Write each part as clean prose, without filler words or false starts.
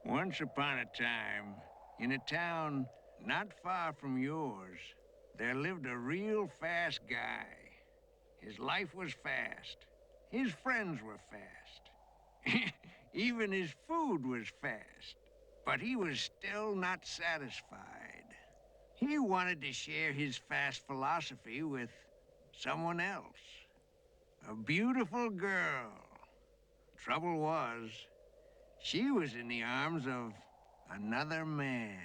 Once upon a time, in a town not far from yours, there lived a real fast guy. His life was fast. His friends were fast. Even his food was fast. But he was still not satisfied. He wanted to share his fast philosophy with someone else. A beautiful girl. Trouble was, she was in the arms of another man.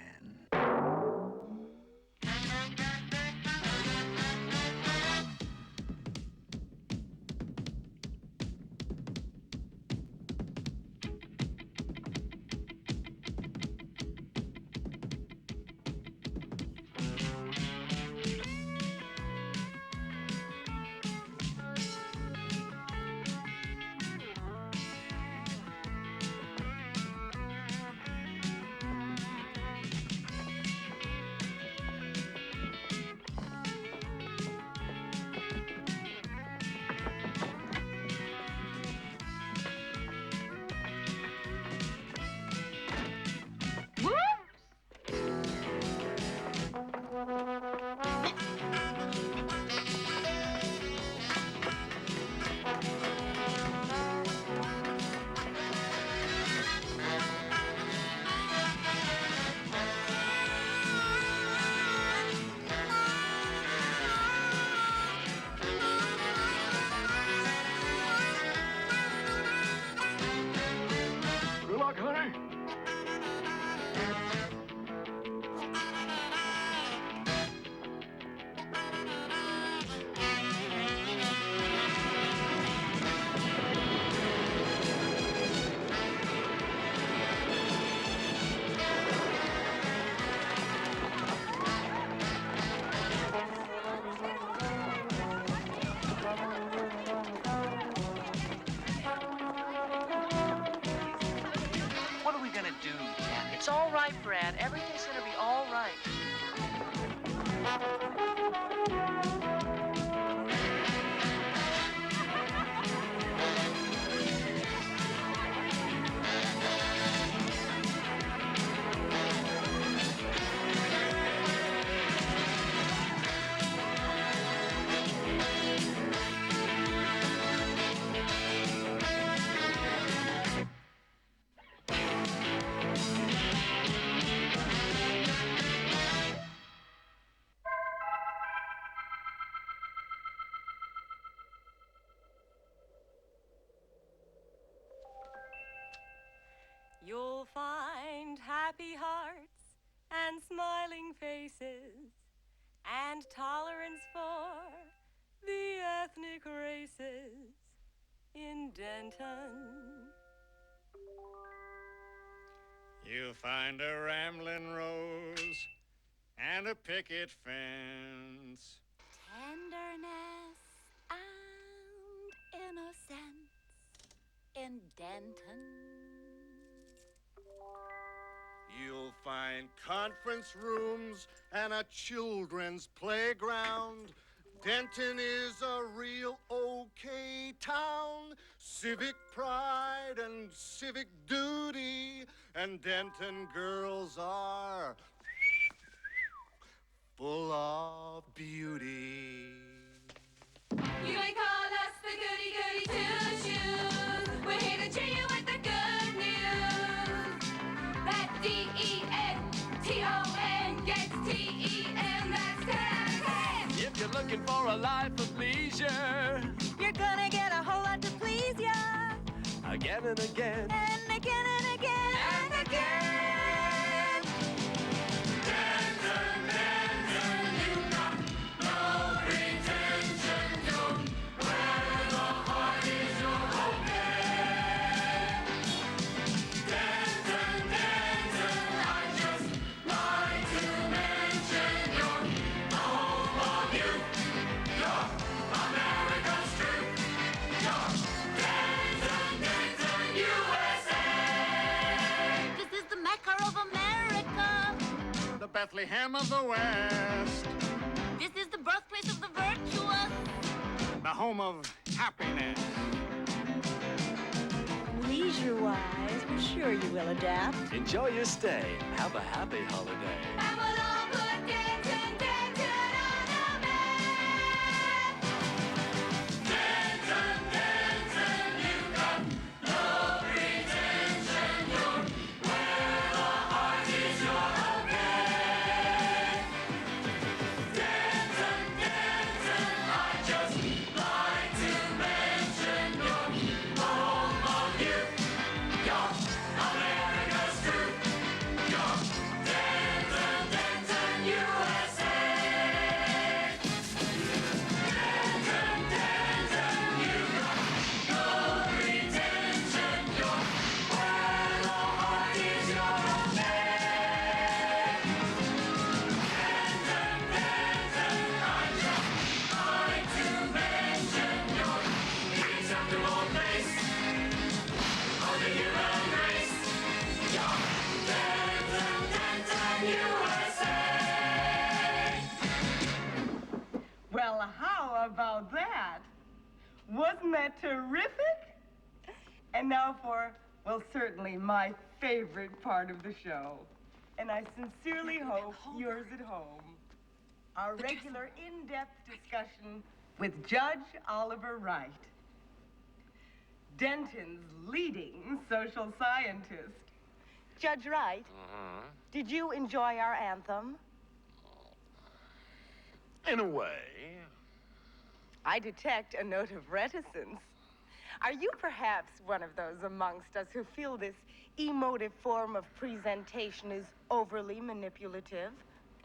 Good luck, honey. What are we gonna do, Ken? It's all right, Brad. Everything's gonna be all right. You'll find happy hearts and smiling faces and tolerance for the ethnic races in Denton. You'll find a rambling rose and a picket fence. Tenderness and innocence in Denton. You'll find conference rooms and a children's playground. Denton is a real okay town. Civic pride and civic duty. And Denton girls are full of beauty. You may call us the goody goody two shoes. We're here to cheer you with the good news. That D-E-N-T-O-N gets T-E-N, that's 10. If you're looking for a life of leisure, You're gonna get a whole lot to please ya. again and again. And again and again and again. This is the Mecca of America. The Bethlehem of the West. This is the birthplace of the virtuous. The home of happiness. We Leisure-wise, we're sure you will adapt. Enjoy your stay. Have a happy holiday. And we'll all put dancing, dancing on the mat. Dancing, dancing, you got no pretension. You're where the heart is, you're okay. Dancing, dancing, I just like to mention you're home of youth. You're America's truth. You're dancing, dancing USA. Dancing, dancing, you got no pretension. You're where the heart is, you're okay. Dancing, dancing, I just like to mention your acceptable place of the human race. You're dancing, dancing USA. Well, how about that? Wasn't that terrific? And now for, well, certainly my favorite part of the show. And I sincerely hope yours at home. Our regular in-depth discussion with Judge Oliver Wright, Denton's leading social scientist. Judge Wright, did you enjoy our anthem? In a way. I detect a note of reticence. Are you perhaps one of those amongst us who feel this emotive form of presentation is overly manipulative?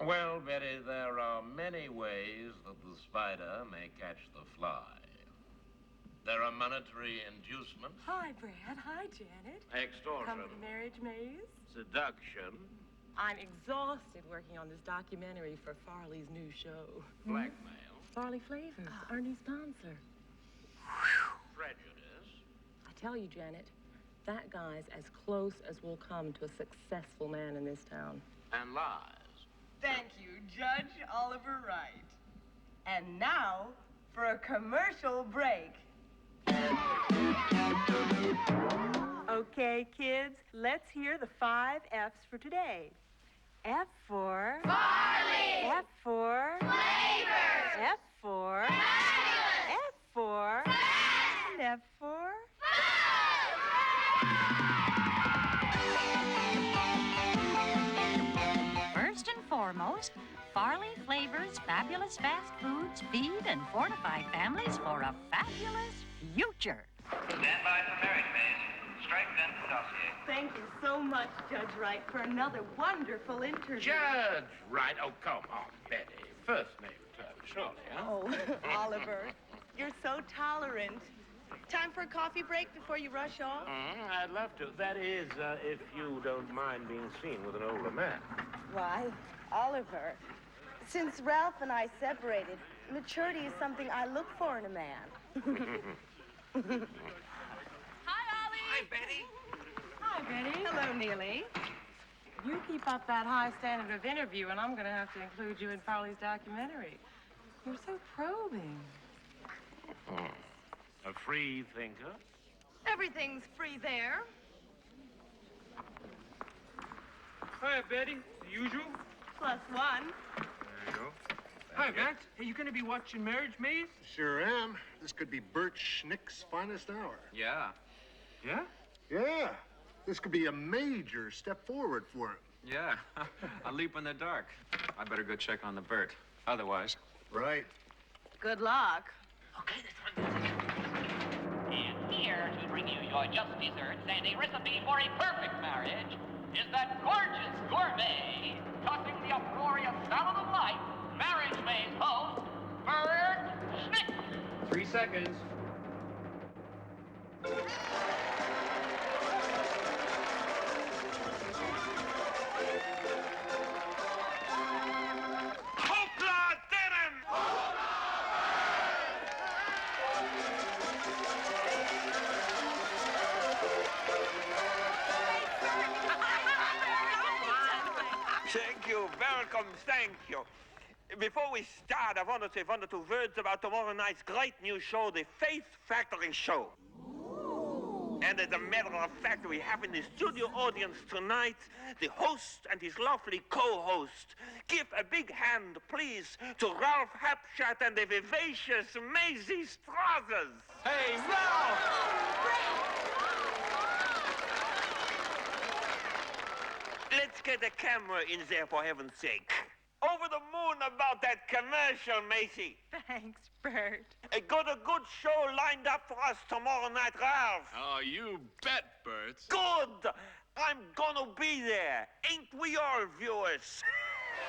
Well, Betty, there are many ways that the spider may catch the fly. There are monetary inducements, Hi, Brad. Hi, Janet. extortion, Come to the marriage maze. seduction, I'm exhausted working on this documentary for Farley's new show. blackmail, Farley Flavors, our new sponsor. prejudice, I tell you, Janet, that guy's as close as we'll come to a successful man in this town. and lies. Thank you, Judge Oliver Wright. And now for a commercial break. Okay, kids, let's hear the 5 F's for today. F for... Farley! F for... Flavors! F for... Fabulous! F for... Fast! And F for... First and foremost, Farley Flavors fabulous fast foods feed and fortify families for a fabulous future. Stand by for marriage maze. Strengthen dossier. Thank you so much, Judge Wright, for another wonderful interview. Judge Wright, oh, come on, Betty. First name term, surely, huh? Oh, Oliver, you're so tolerant. Time for a coffee break before you rush off? I'd love to. That is, if you don't mind being seen with an older man. Why, Oliver, since Ralph and I separated, maturity is something I look for in a man. Hi, Ollie! Hi, Betty. Hi, Betty. Hello, Neely. You keep up that high standard of interview, and I'm going to have to include you in Farley's documentary. You're so probing. A free thinker. Everything's free there. Hi, Betty. The usual? +1. There you go. Hi, Max. Are you going to be watching Marriage Maze? Sure am. This could be Bert Schnick's finest hour. Yeah. Yeah? Yeah. This could be a major step forward for him. Yeah. A leap in the dark. I better go check on the Bert. Otherwise. Right. Good luck. And here to bring you your just desserts and a recipe for a perfect marriage is that gorgeous gourmet, tossing the uproarious salad of life, Marriage Maze host, Bert Schnick. 3 seconds. Hoopla Denon! Thank you. Welcome. Thank you. Before we start, I want to say 1 or 2 words about tomorrow night's great new show, the Faith Factory Show. And as a matter of fact, we have in the studio audience tonight the host and his lovely co-host. Give a big hand, please, to Ralph Hapschatt and the vivacious Maisie Strathers. Hey, Ralph! Let's get a camera in there, for heaven's sake. Over the moon about that commercial, Macy. Thanks, Bert. I got a good show lined up for us tomorrow night, Ralph. Oh, you bet, Bert. Good! I'm gonna be there. Ain't we all, viewers?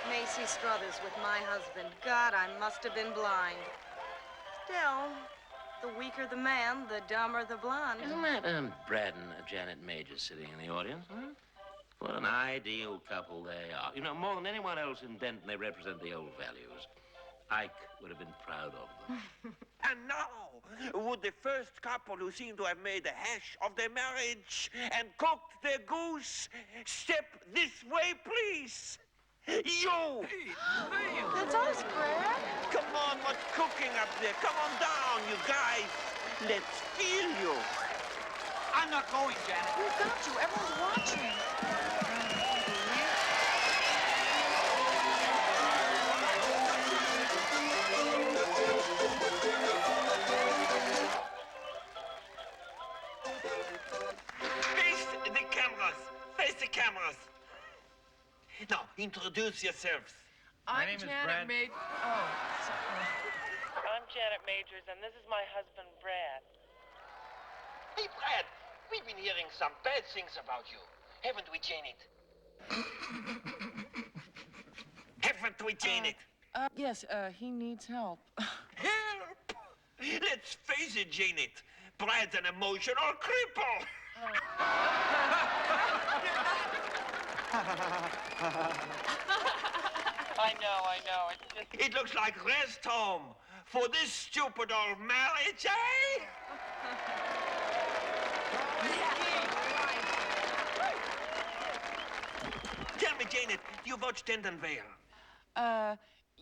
Macy Struthers with my husband. God, I must have been blind. Still, the weaker the man, the dumber the blonde. Isn't that Brad and Janet Major sitting in the audience? Huh? What an ideal couple they are. You know, more than anyone else in Denton, they represent the old values. Ike would have been proud of them. And now, would the first couple who seem to have made a hash of their marriage and cooked their goose step this way, please? You! That's us, Brad. Come on, what's cooking up there? Come on down, you guys. Let's feel you. I'm not going, Janet. We've got you. Everyone's watching. Face the cameras. Face the cameras. Now, introduce yourselves. I'm name is Janet Brad. I'm Janet Majors, and this is my husband, Brad. Hey, Brad, we've been hearing some bad things about you. Haven't we, Janet? Haven't we, Janet? Yes, he needs help. Help! Let's face it, Janet. Brad's an emotional cripple. I know. It's just... It looks like rest home for this stupid old marriage, eh? Tell me, Janet, do you watch Denton Vale?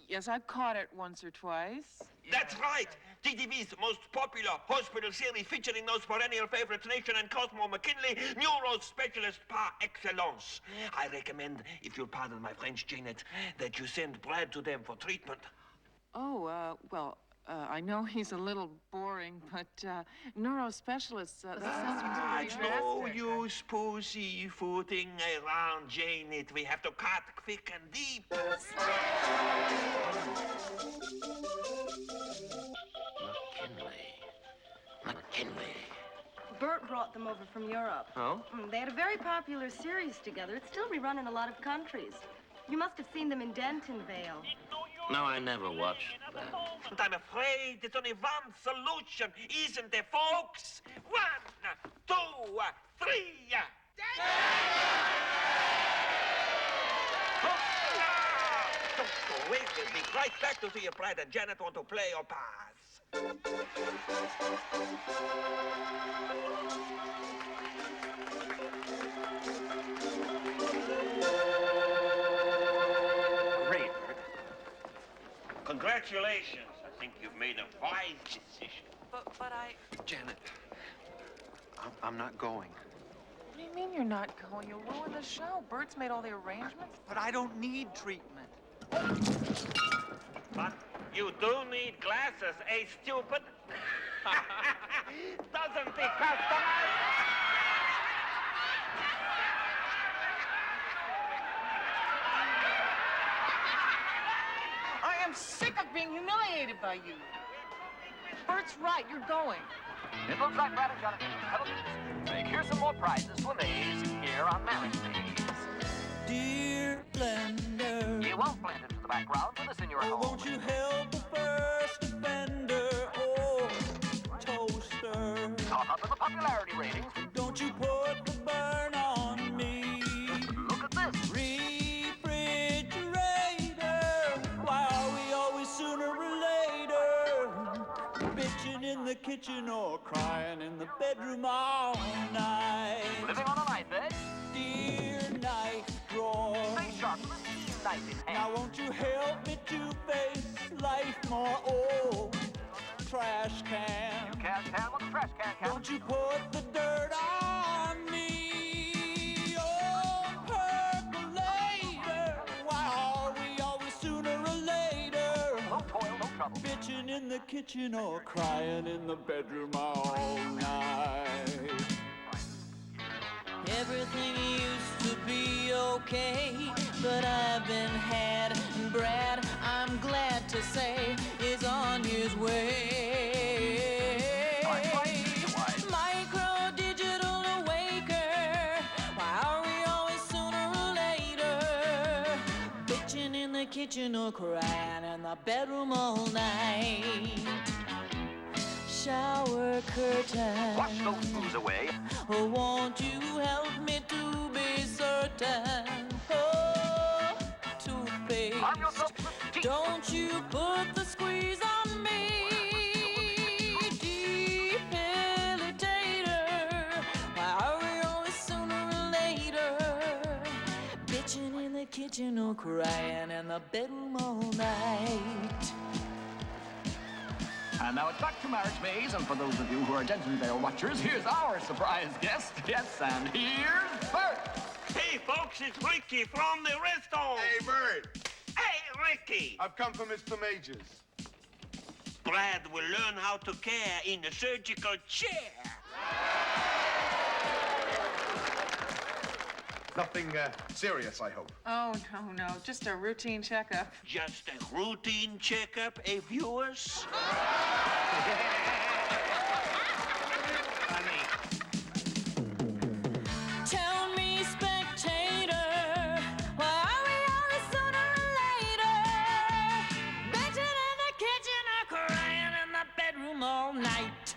Yes, I've caught it once or twice. That's right. TV's most popular hospital series featuring those perennial favorites, Nation and Cosmo McKinley, neuro specialist par excellence. I recommend, if you'll pardon my French, Janet, that you send Brad to them for treatment. Oh, well, I know he's a little boring, but neurospecialists, that sounds pretty No interesting. use pussyfooting around, Janet. We have to cut quick and deep. McKinley. Bert brought them over from Europe. Oh? They had a very popular series together. It's still rerun in a lot of countries. You must have seen them in Dentonvale. No, I never watched that. But I'm afraid there's only one solution, isn't there, folks? 1, 2, 3. Don't go away. We'll be right back to see if Brad and Janet want to play or pass. Great, Bert. Congratulations. I think you've made a wise decision. But I... Janet, I'm not going. What do you mean you're not going? You'll ruin the show. Bert's made all the arrangements. But I don't need treatment. But you do need glasses, eh, stupid? Doesn't the customer? I am sick of being humiliated by you. Bert's right. You're going. It looks like Brad and Janet have a decision to make. Here's some more prizes to amaze here on Marriage Days. Dear Blender, You won't blend into the background for this in your home. won't you help the first offender? Oh, toaster, Caught up in the popularity ratings. don't you put the burn on me. Look at this. Refrigerator, why are we always sooner or later? Bitching in the kitchen or crying in the bedroom all night. Living on a night bed. Dear knife drawer, Stay sharp with a keen knife in now hand. won't you help me to face life more? Oh, trash can. You can't tell with a trash Yes, Captain. Don't you put the dirt on me, oh percolator. Why are we always sooner or later? No toil, no trouble. Bitching in the kitchen or crying in the bedroom all night. Everything used to be okay, but I've been had, and Brad, I'm glad to say, is on his way. Micro-digital awaker, why are we always sooner or later? Bitching in the kitchen or crying in the bedroom all night. Shower curtain. Wash those fools away. Oh, won't you help me to be certain? Oh, toothpaste. Arm yourself with teeth. Don't you put the squeeze on me. Debilitator. Why are we always sooner or later? Bitching in the kitchen or crying in the bedroom all night. And now it's back to Marriage Maze, and for those of you who are Gentleman Vale watchers, here's our surprise guest. Yes, and here's Bert. Hey, folks, it's Ricky from the restaurant. Hey, Bert. Hey, Ricky. I've come for Mr. Majors. Brad will learn how to care in the surgical chair. Nothing serious, I hope. Oh, no, just a routine checkup. Just a routine checkup, viewers? Honey. Tell me, spectator, why are we always sooner or later? Bitching in the kitchen or crying in the bedroom all night.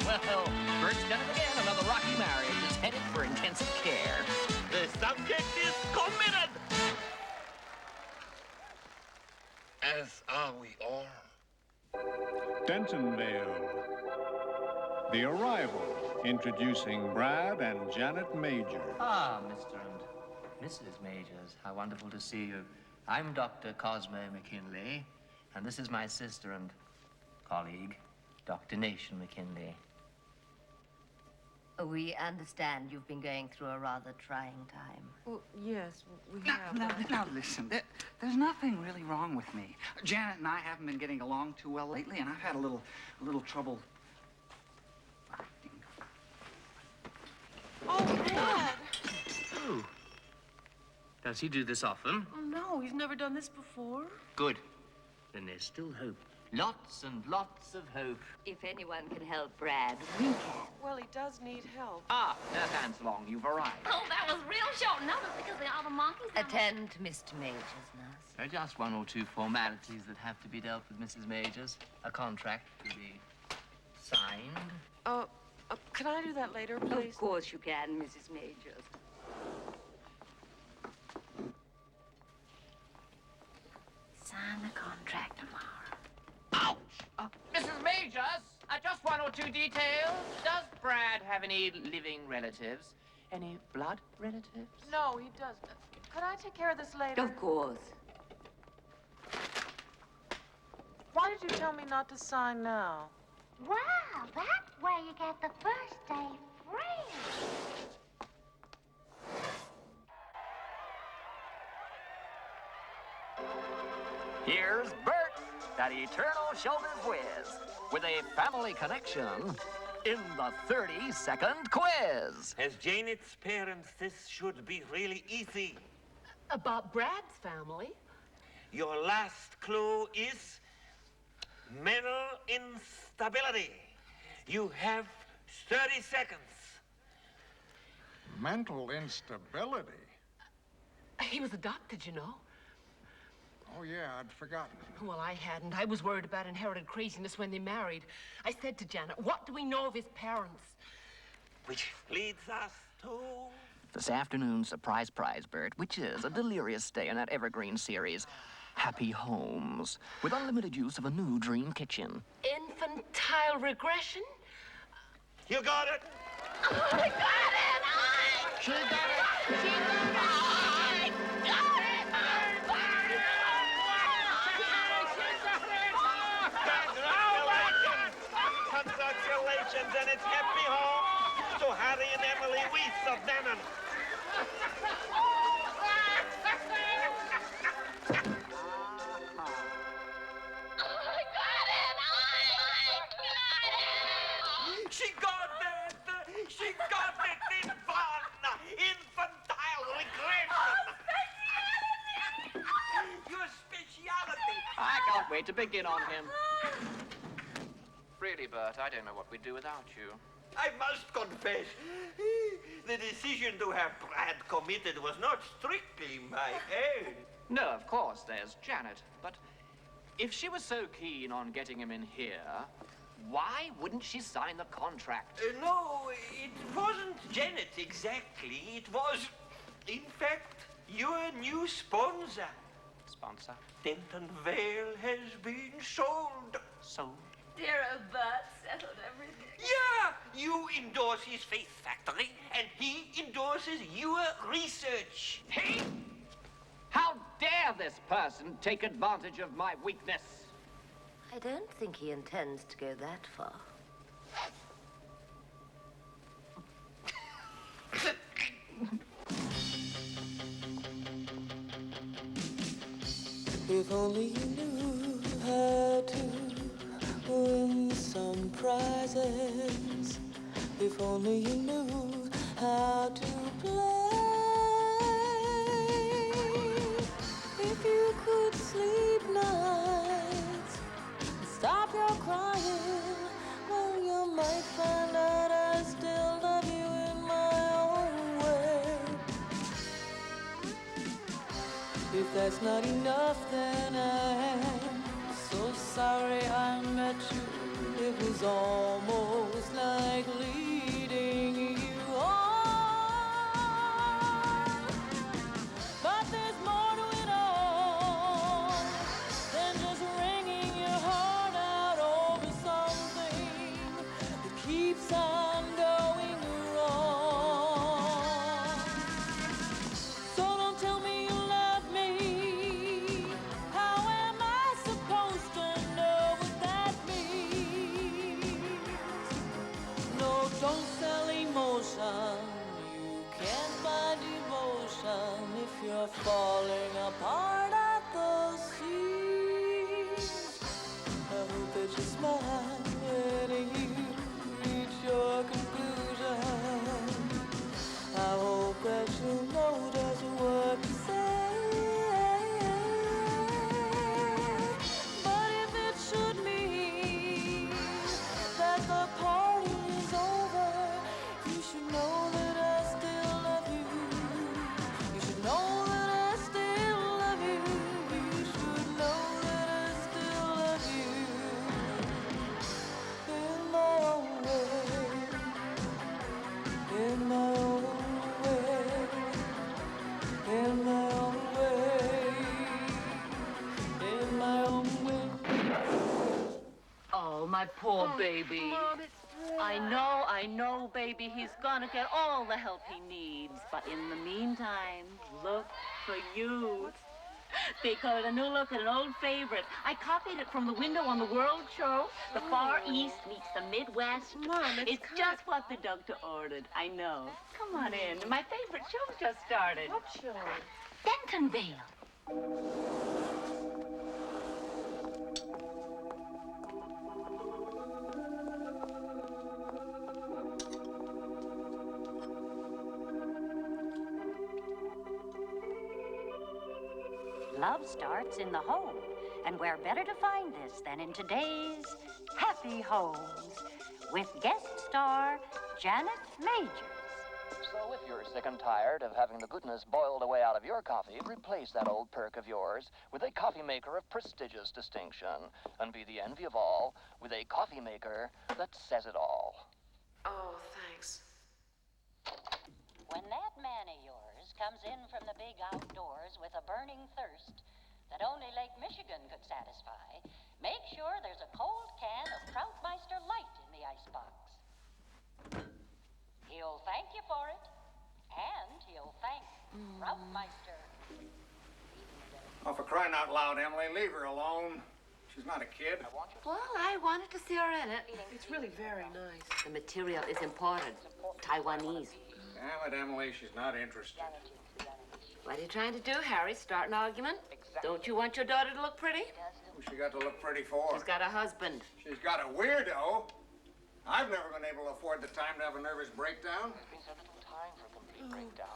Well, Bert's done it again. Another rocky marriage is headed for intensive care. The subject is committed. As are we all. Dentonvale. The Arrival, introducing Brad and Janet Major. Ah, Mr. and Mrs. Majors, how wonderful to see you. I'm Dr. Cosmo McKinley, and this is my sister and colleague, Dr. Nation McKinley. We understand you've been going through a rather trying time. Well, yes, we Now, have. now listen, there's nothing really wrong with me. Janet and I haven't been getting along too well lately, and I've had a little trouble. Oh, Dad! Oh. Does he do this often? Oh, no, he's never done this before. Good. Then there's still hope. Lots and lots of hope. If anyone can help Brad, we can. Well, he does need help. Ah, Nurse Anselong, you've arrived. Oh, that was real short notice because the other monkeys... Attend to Mr. Majors, nurse. Just one or two formalities that have to be dealt with, Mrs. Majors. A contract to be signed. Can I do that later, please? Of course you can, Mrs. Majors. Sign the contract tomorrow. Mrs. Majors, just one or two details. Does Brad have any living relatives? Any blood relatives? No, he doesn't. Could I take care of this later? Of course. Why did you tell me not to sign now? Wow, that's where you get the first day free. Here's Bert, that eternal showbiz whiz, with a family connection in the 30-second quiz. As Janet's parents, this should be really easy. About Brad's family? Your last clue is mental instability. You have 30 seconds. Mental instability? He was adopted, you know. Oh, yeah, I'd forgotten. Well, I hadn't. I was worried about inherited craziness when they married. I said to Janet, what do we know of his parents? Which leads us to... This afternoon's surprise prize, Bert, which is a delirious stay in that evergreen series, Happy Homes, with unlimited use of a new dream kitchen. Infantile regression? You got it! I got it! She got it! She got it! I got it! can't wait to begin on him. Really, Bert, I don't know what we'd do without you. I must confess, the decision to have Brad committed was not strictly my own. No, of course, there's Janet. But if she was so keen on getting him in here, why wouldn't she sign the contract? No, it wasn't Janet exactly. It was, in fact, your new sponsor. Sponsor? Denton Vale has been sold. Sold? Dear old Bert settled everything. Yeah, you endorse his Faith Factory, and he endorses your research. He? How dare this person take advantage of my weakness? I don't think he intends to go that far. If only you knew how to win some prizes. If only you knew how to play. If you could sleep nights and stop your crying, well, you might find out I still love you in my own way. If that's not enough, then I am so sorry I met you. It was almost like leading you on. But there's more to it all than just wringing your heart out over something that keeps on going wrong. So don't tell me you love me. How am I supposed to know what that means? No, don't sell emotion. You can't buy devotion if you're falling apart at the seams. I hope that you smile when you reach your conclusion. I hope that you know just what to say. But if it should mean that the party is over, you should know that I still love you. You should know that I still love you. You should know that I still love you. In my own way. In my own way. In my own way. In my own way. Oh, my poor baby. Mom, I know, baby. He's gonna get all the help he needs. But in the meantime, look for you. They call it a new look and an old favorite. I copied it from the window on the World Show. The Far East meets the Midwest. Mom, it's just what the doctor ordered. I know. Come on in. My favorite show just started. What show? Denton Vale. Love starts in the home, and where better to find this than in today's Happy Homes with guest star Janet Majors. So if you're sick and tired of having the goodness boiled away out of your coffee, replace that old perk of yours with a coffee maker of prestigious distinction, and be the envy of all with a coffee maker that says it all. Oh, thanks. When that man of yours comes in from the big outdoors with a burning thirst that only Lake Michigan could satisfy, make sure there's a cold can of Krautmeister Light in the icebox. He'll thank you for it, and he'll thank Krautmeister. Oh, for crying out loud, Emily, leave her alone. She's not a kid. Well, I wanted to see her in it. It's really very nice. The material is imported. Taiwanese. Damn it, Emily, she's not interested. What are you trying to do, Harry? Start an argument? Don't you want your daughter to look pretty? Who's she got to look pretty for? She's got a husband. She's got a weirdo. I've never been able to afford the time to have a nervous breakdown.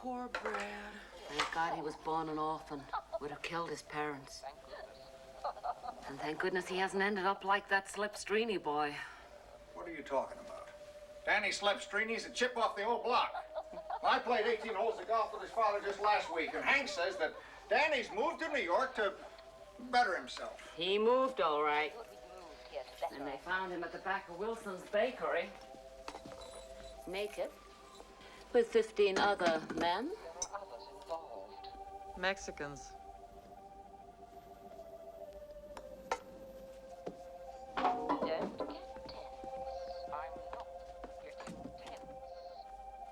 Poor Brad. Thank God he was born an orphan. Would have killed his parents. And thank goodness he hasn't ended up like that Slepstrini boy. What are you talking about? Danny Slepstrini's a chip off the old block. I played 18 holes of golf with his father just last week, and Hank says that Danny's moved to New York to better himself. He moved, all right. And they found him at the back of Wilson's Bakery. Naked. With 15 other men. Mexicans.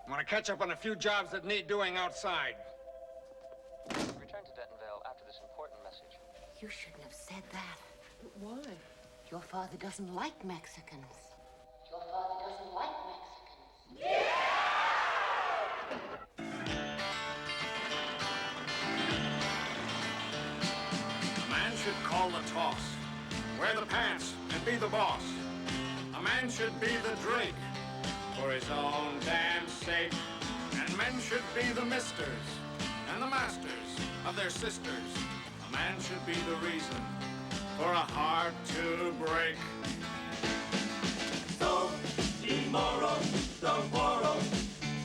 Want to catch up on a few jobs that need doing outside. Return to Dentonville after this important message. You shouldn't have said that. Why? Your father doesn't like Mexicans. Your father doesn't like Mexicans. A man should call the toss, wear the pants, and be the boss. A man should be the drink for his own damn sake. And men should be the misters and the masters of their sisters. A man should be the reason for a heart to break. So, tomorrow, tomorrow,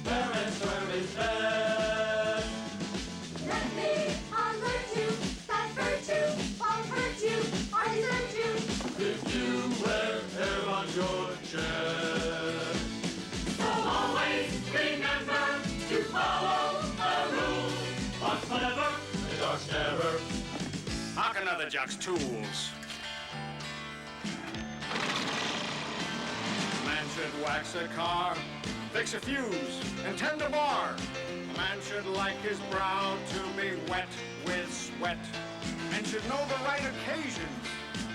where is bed? Let me alert you that virtue won't hurt you or desert you. If you wear hair on your chest. So always remember to follow the rules. What's whatever, the dark never. Knock another jock's tools. A man should wax a car, fix a fuse, and tend a bar. A man should like his brow to be wet with sweat, and should know the right occasions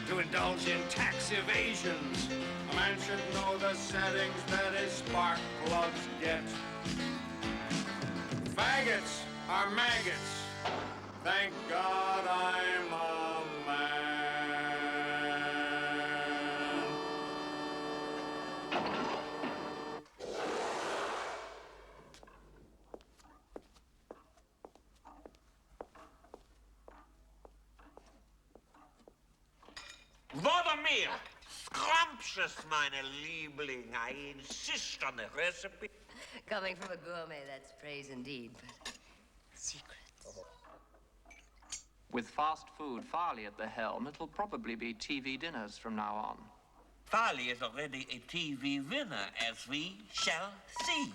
to indulge in tax evasions. A man should know the settings that his spark plugs get. Faggots are maggots. Thank God I'm a man. Watermeer! Scrumptious, meine Liebling. I insist on the recipe. Coming from a gourmet, that's praise indeed, but secret. With fast food, Farley at the helm, it'll probably be TV dinners from now on. Farley is already a TV winner, as we shall see.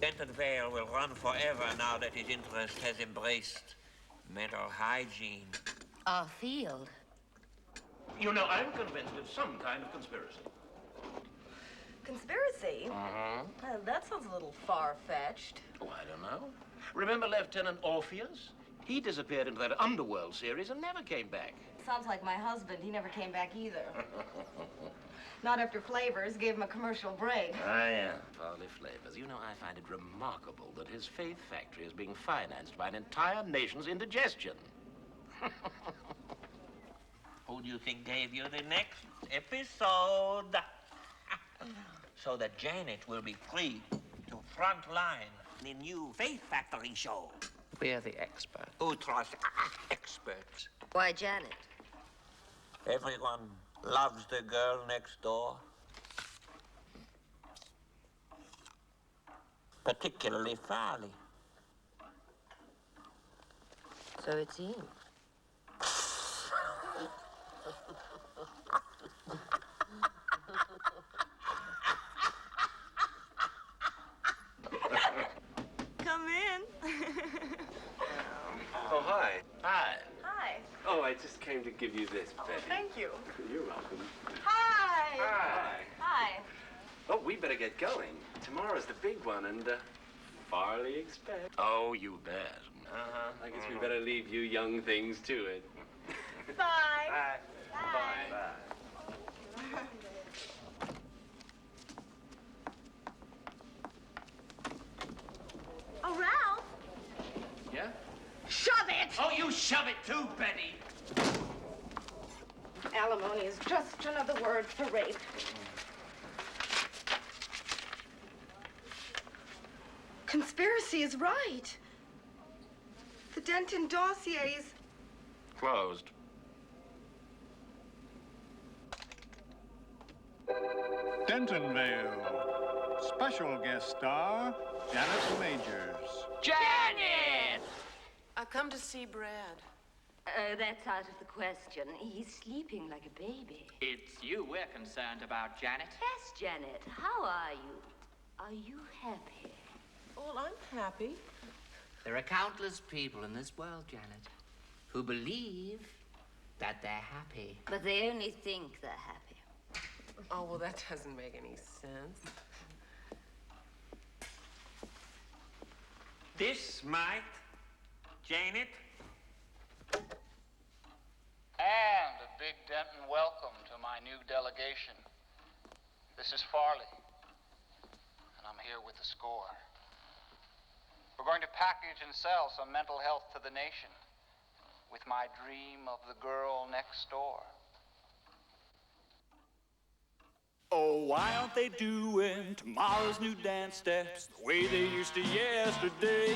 Dentonvale will run forever now that his interest has embraced mental hygiene. Our field. You know, I'm convinced it's some kind of conspiracy. Conspiracy? That sounds a little far-fetched. Oh, I don't know. Remember Lieutenant Orpheus? He disappeared into that Underworld series and never came back. Sounds like my husband. He never came back either. Not after Flavors gave him a commercial break. Yeah, Farley Flavors. You know, I find it remarkable that his faith factory is being financed by an entire nation's indigestion. Who do you think gave you the next episode? So that Janet will be free to frontline the new Faith Factory show. We're the experts. Ultras experts. Why, Janet? Everyone loves the girl next door. Particularly Farley. So it seems. Come in. Oh, hi. Hi. Hi. Oh, I just came to give you this, Betty. Thank you. You're welcome. Hi. Hi. Hi. Oh, we better get going. Tomorrow's the big one, and Farley expects. Oh, you bet. I guess we better leave you young things to it. Bye. Bye. Bye. Bye. Oh, Ralph. Yeah? Shove it! Oh, you shove it too, Betty. Alimony is just another word for rape. Conspiracy is right. The Denton dossiers Closed. Dentonville. Special guest star, Janet Majors. Janet! I come to see Brad. That's out of the question. He's sleeping like a baby. It's you we're concerned about, Janet. Yes, Janet. How are you? Are you happy? Well, I'm happy. There are countless people in this world, Janet, who believe that they're happy. But they only think they're happy. Oh, well, that doesn't make any sense. This might, Janet. And a big Denton welcome to my new delegation. This is Farley, and I'm here with the score. We're going to package and sell some mental health to the nation with my dream of the girl next door. Oh, why aren't they doing tomorrow's new dance steps the way they used to yesterday?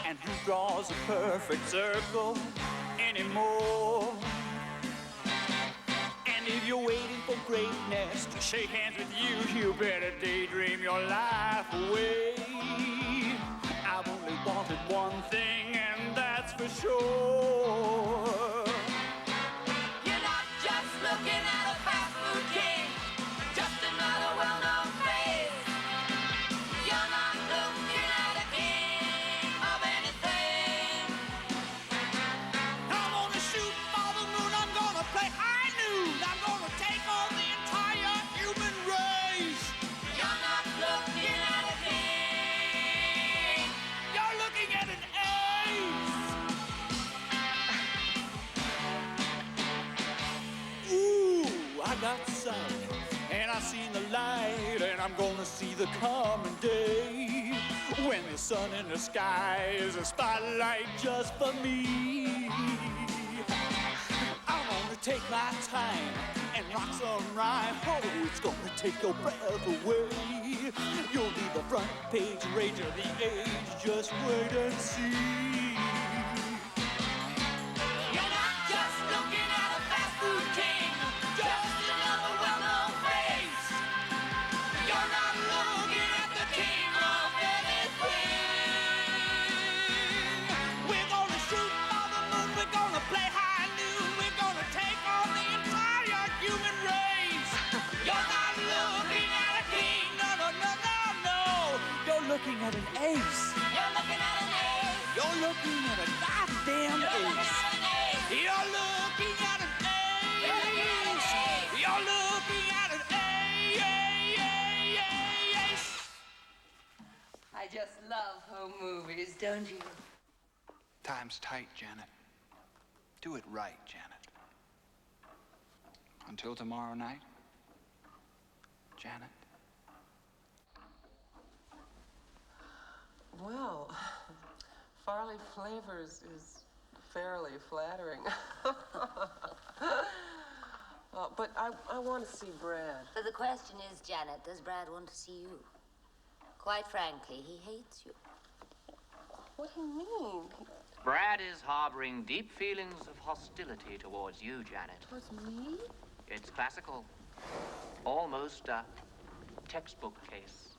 And who draws a perfect circle anymore? And if you're waiting for greatness to shake hands with you, you better daydream your life away. I've only wanted one thing, and that's for sure. You're not just looking at a fast food king, just another well-known face. You're not looking at a king of anything. I'm gonna shoot for the moon, I'm gonna play high noon, I'm gonna take on the entire human race. You're not looking at a king. You're looking at an ace. Ooh, I got sight, and I seen the light, and I'm gonna see the coming day when the sun in the sky is a spotlight just for me. I'm gonna take my time and rock some rhyme. Oh, it's gonna take your breath away. You'll be the front page rage of the age. Just wait and see. You're not just looking at a fast food king, just another well-known face. You're not looking at the king of anything. We're gonna shoot for the moon. We're gonna play high noon. We're gonna take on the entire human race. You're not looking at a king. No, no, no, no, no. You're looking at an ace. You're looking at an ace. You're looking at a goddamn ace. You're looking at an ace. You're looking at an ace. I just love home movies, don't you? Time's tight, Janet. Do it right, Janet. Until tomorrow night, Janet. Well, Farley Flavors is fairly flattering. But I want to see Brad. But the question is, Janet, does Brad want to see you? Quite frankly, he hates you. What do you mean? Brad is harboring deep feelings of hostility towards you, Janet. Towards me? It's classical. Almost a textbook case.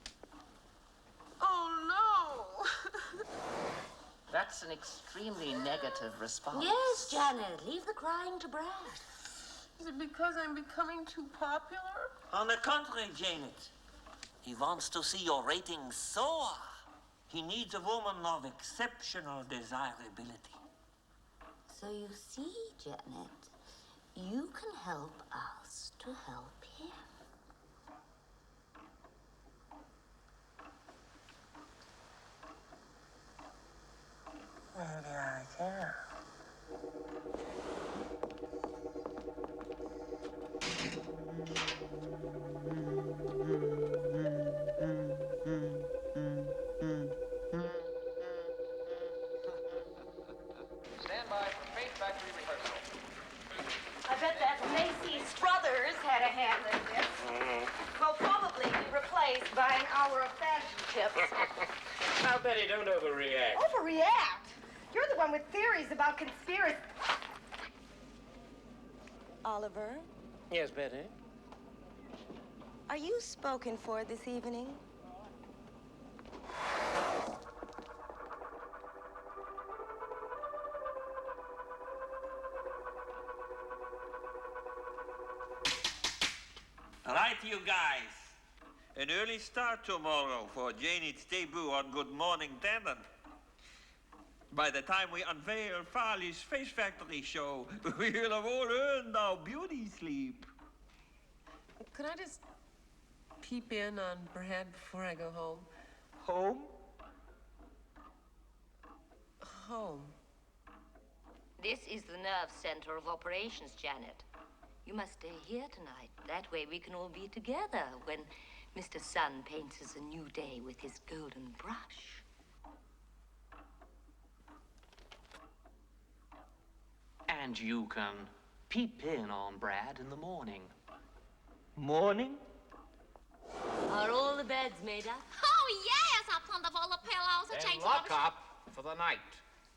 Oh, no! That's an extremely negative response. Yes, Janet, leave the crying to Brad. Is it because I'm becoming too popular? On the contrary, Janet. He wants to see your ratings soar. He needs a woman of exceptional desirability. So you see, Janet, you can help us to help him. Maybe I can. Stand by for Faith Factory rehearsal. I bet that Macy Struthers had a hand in this. Well, probably be replaced by an hour of fashion tips. Now, Betty, don't overreact. Overreact? You're the one with theories about conspiracy. Oliver, Yes, Betty? are you spoken for this evening? Right, you guys. An early start tomorrow for Janet's debut on Good Morning Tandon. By the time we unveil Farley's Face Factory show, we'll have all earned our beauty sleep. Could I just peep in on Brad before I go home? Home? Home. This is the nerve center of operations, Janet. You must stay here tonight. That way we can all be together when Mr. Sun paints us a new day with his golden brush. And you can peep in on Brad in the morning. Morning? Are all the beds made up? Oh, yes, I plumbed up all the pillows. I Then changed all lock the... up for the night.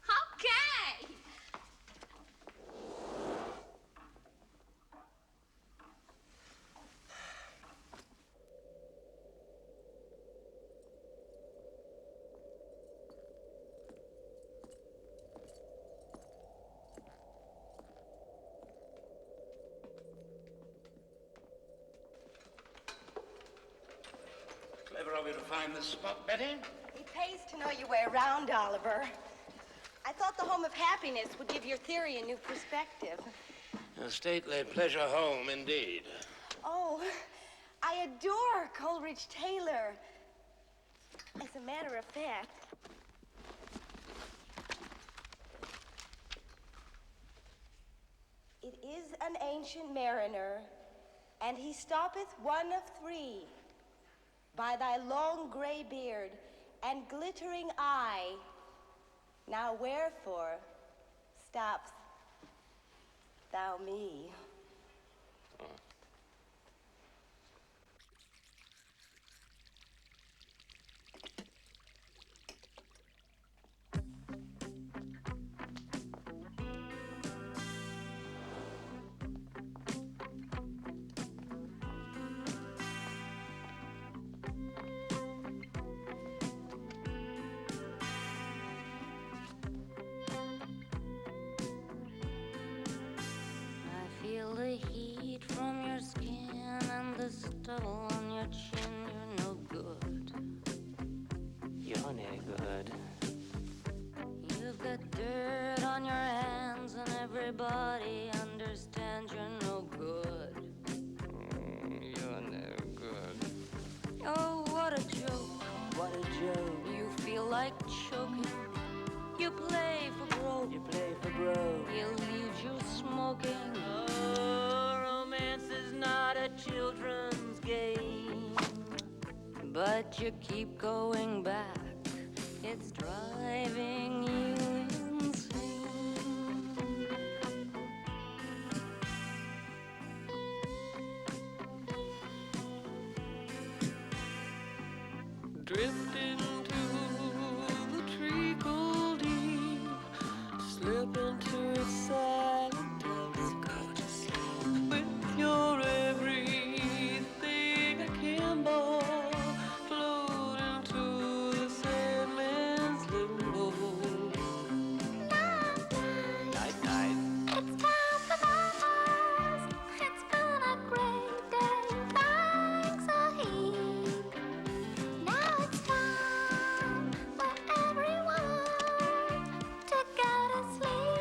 Okay. Clever of you to find this spot, Betty. It pays to know your way around, Oliver. I thought the Home of Happiness would give your theory a new perspective. A stately pleasure home, indeed. Oh, I adore Coleridge Taylor. As a matter of fact, it is an ancient mariner, and he stoppeth one of three by thy long gray beard and glittering eye. Now wherefore stops thou me? I feel the heat from your skin and the stubble on your chin. You're no good. You're no good. You've got dirt on your hands and everybody understands you're no good. You're no good. Oh, what a joke. What a joke. You feel like choking. You play for broke. You play for broke. He leaves you smoking. Oh, romance is not a children's game. But you keep going back. It's driving you insane. Drifting to the treacle deep, slip into its silent depths. Go to sleep with your everything akimbo, floating to the Sandman's limbo. Night, night. It's time for my eyes. It's been a great day. Thanks a heap. Now it's time for everyone to go to sleep.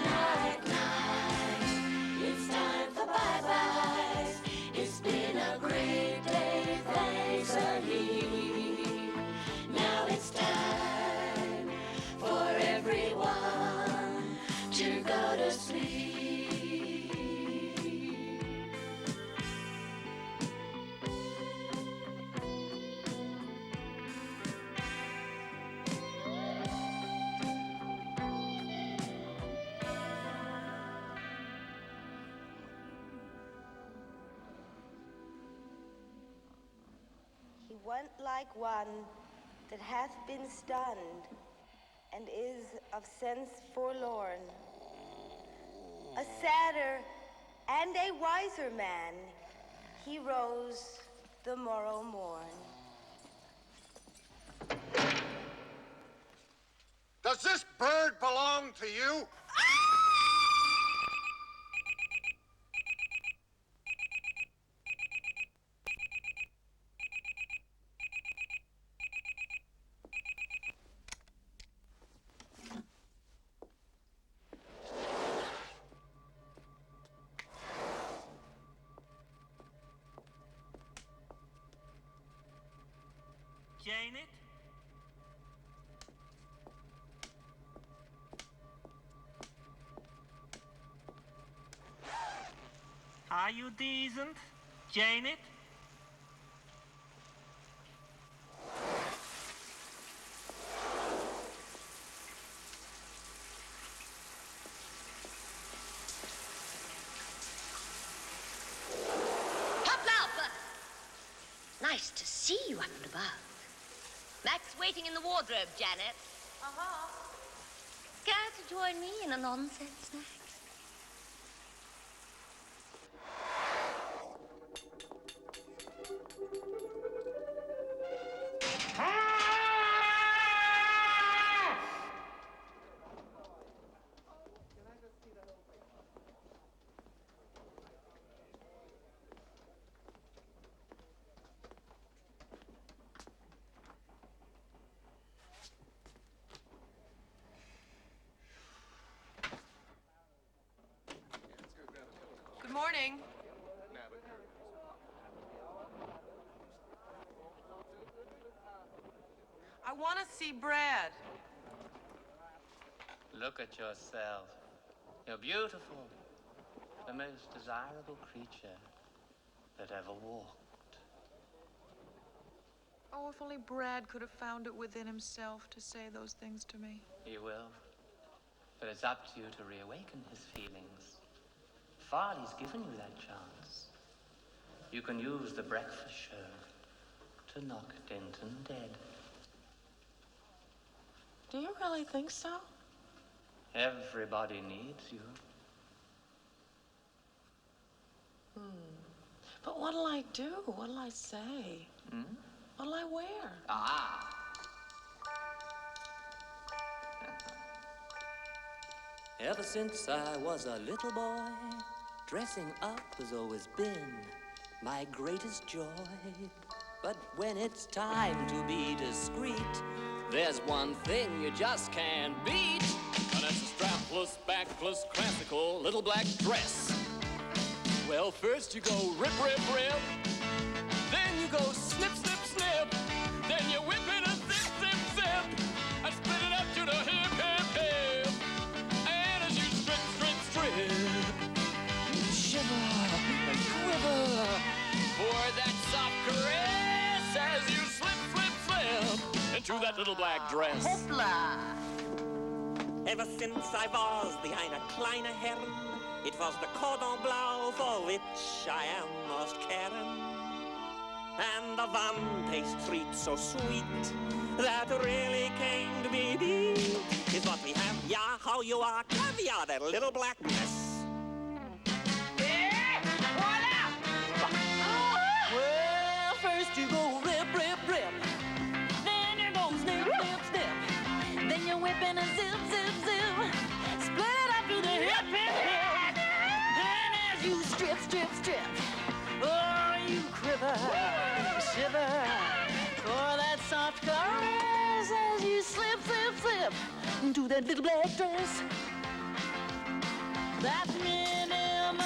Night, night, it's time for bye-byes. It's been a great day, thanks a heap. Now it's time for everyone to go to sleep. He went like one that hath been stunned, and is of sense forlorn. A sadder and a wiser man, he rose the morrow morn. Does this bird belong to you? Janet? Are you decent, Janet? Pop-Lop! Nice to see you up and about. Mac's waiting in the wardrobe, Janet. Uh-huh. Care to join me in a nonsense snack? Good morning. I want to see Brad. Look at yourself. You're beautiful. The most desirable creature that ever walked. Oh, if only Brad could have found it within himself to say those things to me. He will. But it's up to you to reawaken his feelings. Farley's given you that chance. You can use the breakfast show to knock Denton dead. Do you really think so? Everybody needs you. But what'll I do? What'll I say? What'll I wear? Ah. Ever since I was a little boy, dressing up has always been my greatest joy. But when it's time to be discreet, there's one thing you just can't beat. And that's a strapless, backless, classical little black dress. Well, first you go rip, rip, rip. Then you go snip, snip, snip. Then you whip it and zip, zip, zip. And split it up to the hip, hip, hip. And as you strip, strip, strip, you shiver and quiver for that soft caress as you slip, slip, slip into that little black dress. Hoopla! Ever since I was behind a kleine Herren, it was the cordon bleu for which I am most caring. And the one pastry so sweet that really can't be beat is what we have, yeah, how you are, caviar, that little black mess. Well, first you go rip, rip, rip. Then you go snip, snip, snip. Then you're whipping a zip, zip, zip. Split it up to the hip, hip, hip. And as you strip, strip, strip, oh, you quiver, shiver for that soft caress as you slip, slip, slip into that little black dress. That's minimal.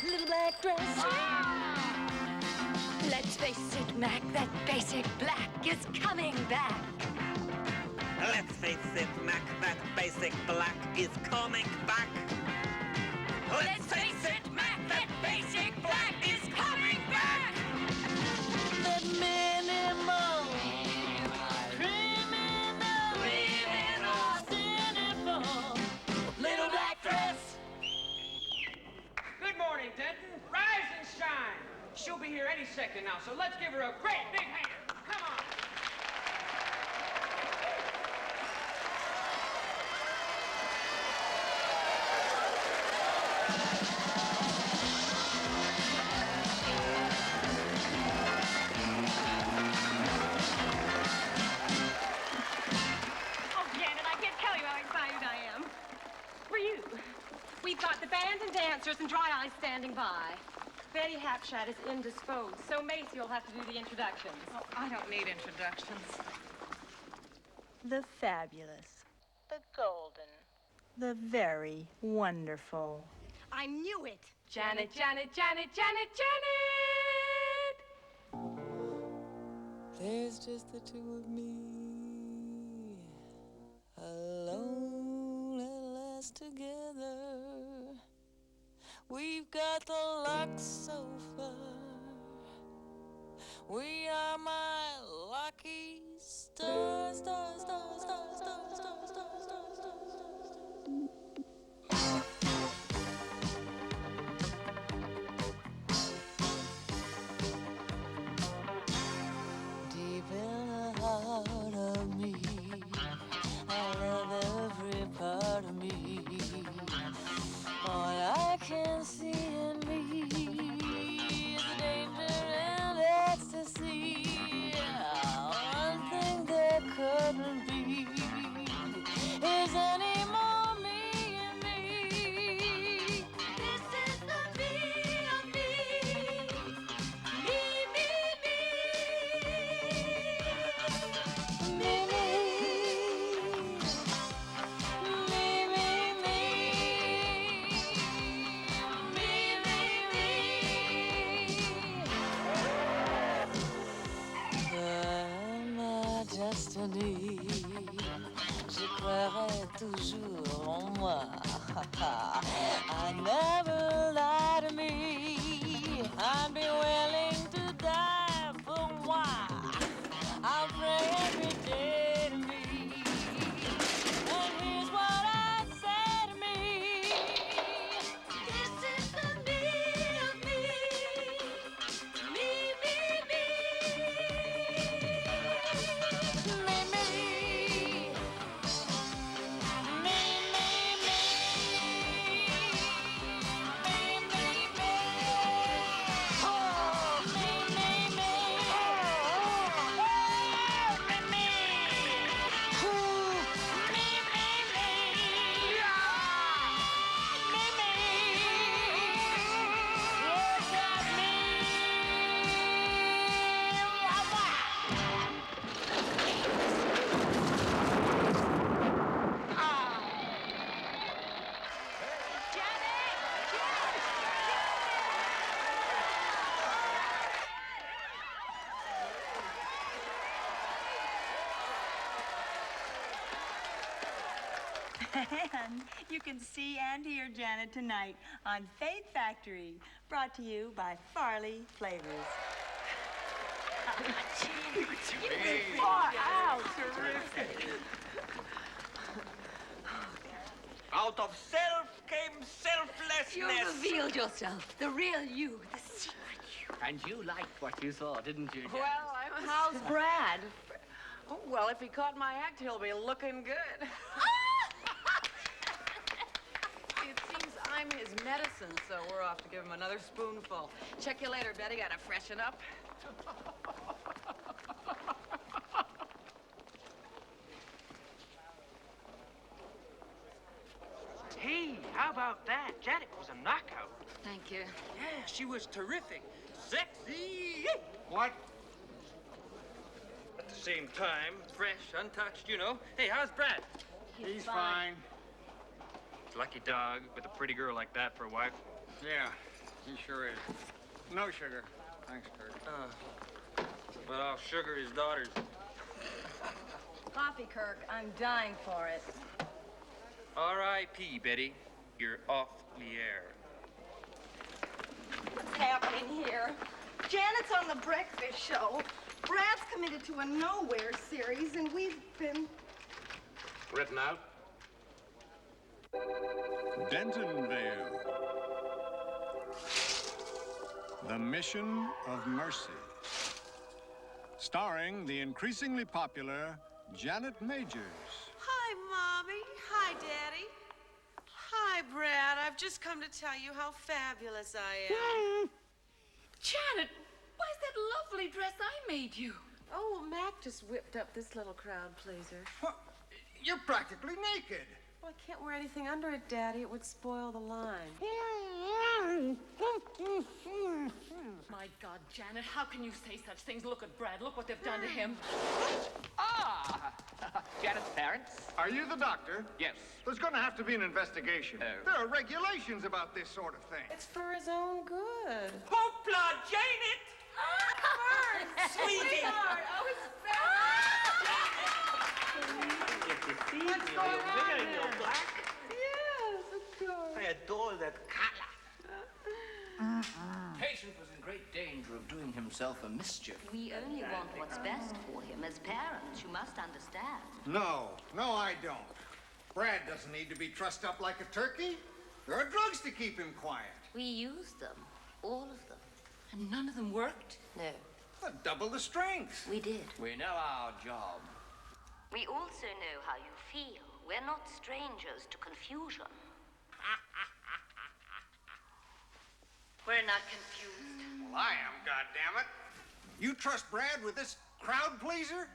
Little black dress. Let's face it, Mac, that basic black is coming back. Let's face it, Mac, that basic black is coming back. Let's face it, Mac, that basic black is coming back. That minimal, cynical, little black dress. Good morning, Denton. Rise and shine. She'll be be here any second now, so let's give her a great big hand. Come on. Oh, Janet, I can't tell you how excited I am. For you. We've got the band and dancers and Dry Eyes standing by. Betty Hapshat is indisposed, so Macy will have to do the introductions. Oh, I don't need introductions. The fabulous, The golden. the very wonderful. I knew it. Janet, Janet, Janet, Janet, Janet! There's just the two of me, alone at last together. We've got the luck so far. We are my lucky stars, stars, stars, stars, stars, stars, stars, stars, stars. Deep in the heart of me, I love every part of me. All I can see in me is danger and ecstasy. One thing there couldn't be is any more me and me. This is the me of me. Me, me, me. Me, me. Destiny, je croirai toujours en moi. I never lie to me. I'd be willing to die for moi. I'll pray every day to me. And here's what I say to me. This is the me of me. Me, me, me. And you can see and hear Janet tonight on Faith Factory, brought to you by Farley Flavors. Far out. Terrific. Out of self came selflessness. You revealed yourself, the real you, the secret you. And you liked what you saw, didn't you, Janet? Well, how's Brad? Oh, well, if he caught my act, he'll be looking good. It seems I'm his medicine, so we're off to give him another spoonful. Check you later, Betty. Gotta freshen up. Hey, how about that? Janet was a knockout. Thank you. Yeah, she was terrific. Sexy. What? At the same time, fresh, untouched, you know. Hey, how's Brad? He's fine. Lucky dog with a pretty girl like that for a wife. Yeah, he sure is. No sugar. Thanks, Kurt. Well, I'll sugar his daughters. Coffee, Kirk. I'm dying for it. R.I.P., Betty. You're off the air. What's happening here? Janet's on the breakfast show. Brad's committed to a Nowhere series, and we've been... Written out? Dentonville. The Mission of Mercy. Starring the increasingly popular Janet Majors. Hi, Mommy. Hi, Daddy. Hi, Brad. I've just come to tell you how fabulous I am. Janet, why is that lovely dress I made you? Oh, Mac just whipped up this little crowd pleaser. You're practically naked. Well, I can't wear anything under it, Daddy. It would spoil the line. My God, Janet, how can you say such things? Look at Brad. Look what they've done to him. Ah! Janet's parents? Are you the doctor? Yes. There's going to have to be an investigation. There are regulations about this sort of thing. It's for his own good. Hoopla, Janet! Sweetie! Sweetheart, I was What's going on in your black? Yes, of course. I adore that color. Patient was in great danger of doing himself a mischief. We only want what's best for him. As parents, you must understand. No, I don't. Brad doesn't need to be trussed up like a turkey. There are drugs to keep him quiet. We used them. All of them. And none of them worked? No. Double the strength. We did. We know our job. We also know how you feel. We're not strangers to confusion. We're not confused. Well, I am, goddammit. You trust Brad with this crowd pleaser?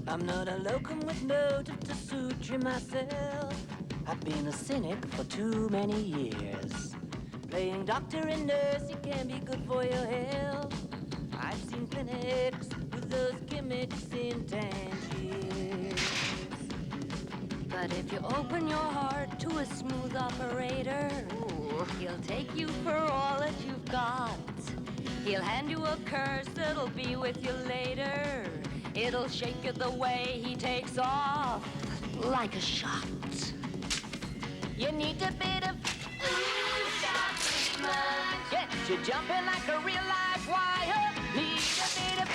I'm not a locum with motive to suture myself. I've been a cynic for too many years. Playing doctor and nurse, it can be good for your health. I've seen clinics with those gimmicks in Tangiers. But if you open your heart to a smooth operator, he'll take you for all that you've got. He'll hand you a curse that'll be with you later. It'll shake you the way he takes off, like a shot. You need a bit of shot treatment. Get you jumping like a real live wire. Need a bit of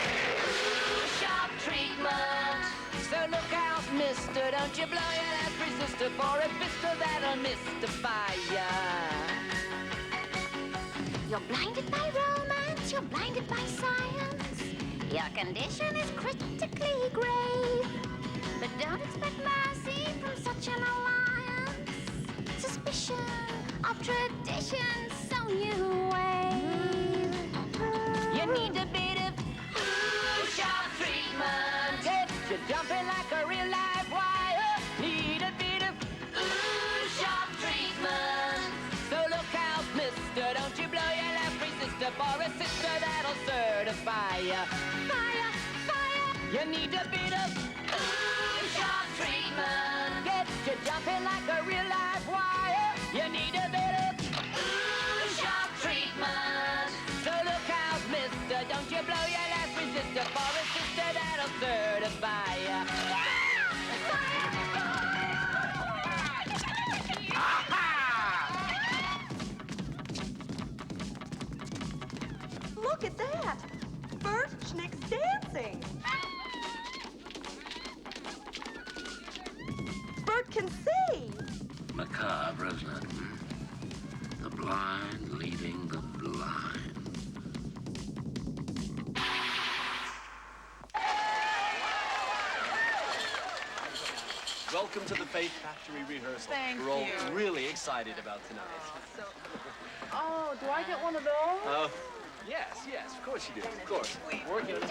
shot treatment. So look out, mister, don't you blow your last resistor for a vista that'll mystify ya. You're blinded by romance, you're blinded by science. Your condition is critically grave. But don't expect mercy from such an alliance. Suspicion of tradition, so you wave. You need a bit of shot treatment. Get you jumping like a real live wire. Need a bit of shot treatment. So look out, mister, don't you blow your last resistor for a sister that'll certify ya. Fire, fire. You need a bit of shot treatment. Get you jumping like a real live wire. You need a bit of shot treatment. So look out, mister, don't you blow your last resistor for a sister that'll certify ya. Look at that. Bert Schnick's dancing. Bert can see. Macabre, isn't it? The blind leading the blind. Welcome to the Faith Factory rehearsal. Thank We're all you. really excited about tonight. Oh, do I get one of those? Yes, of course you do. Of course. Working on it.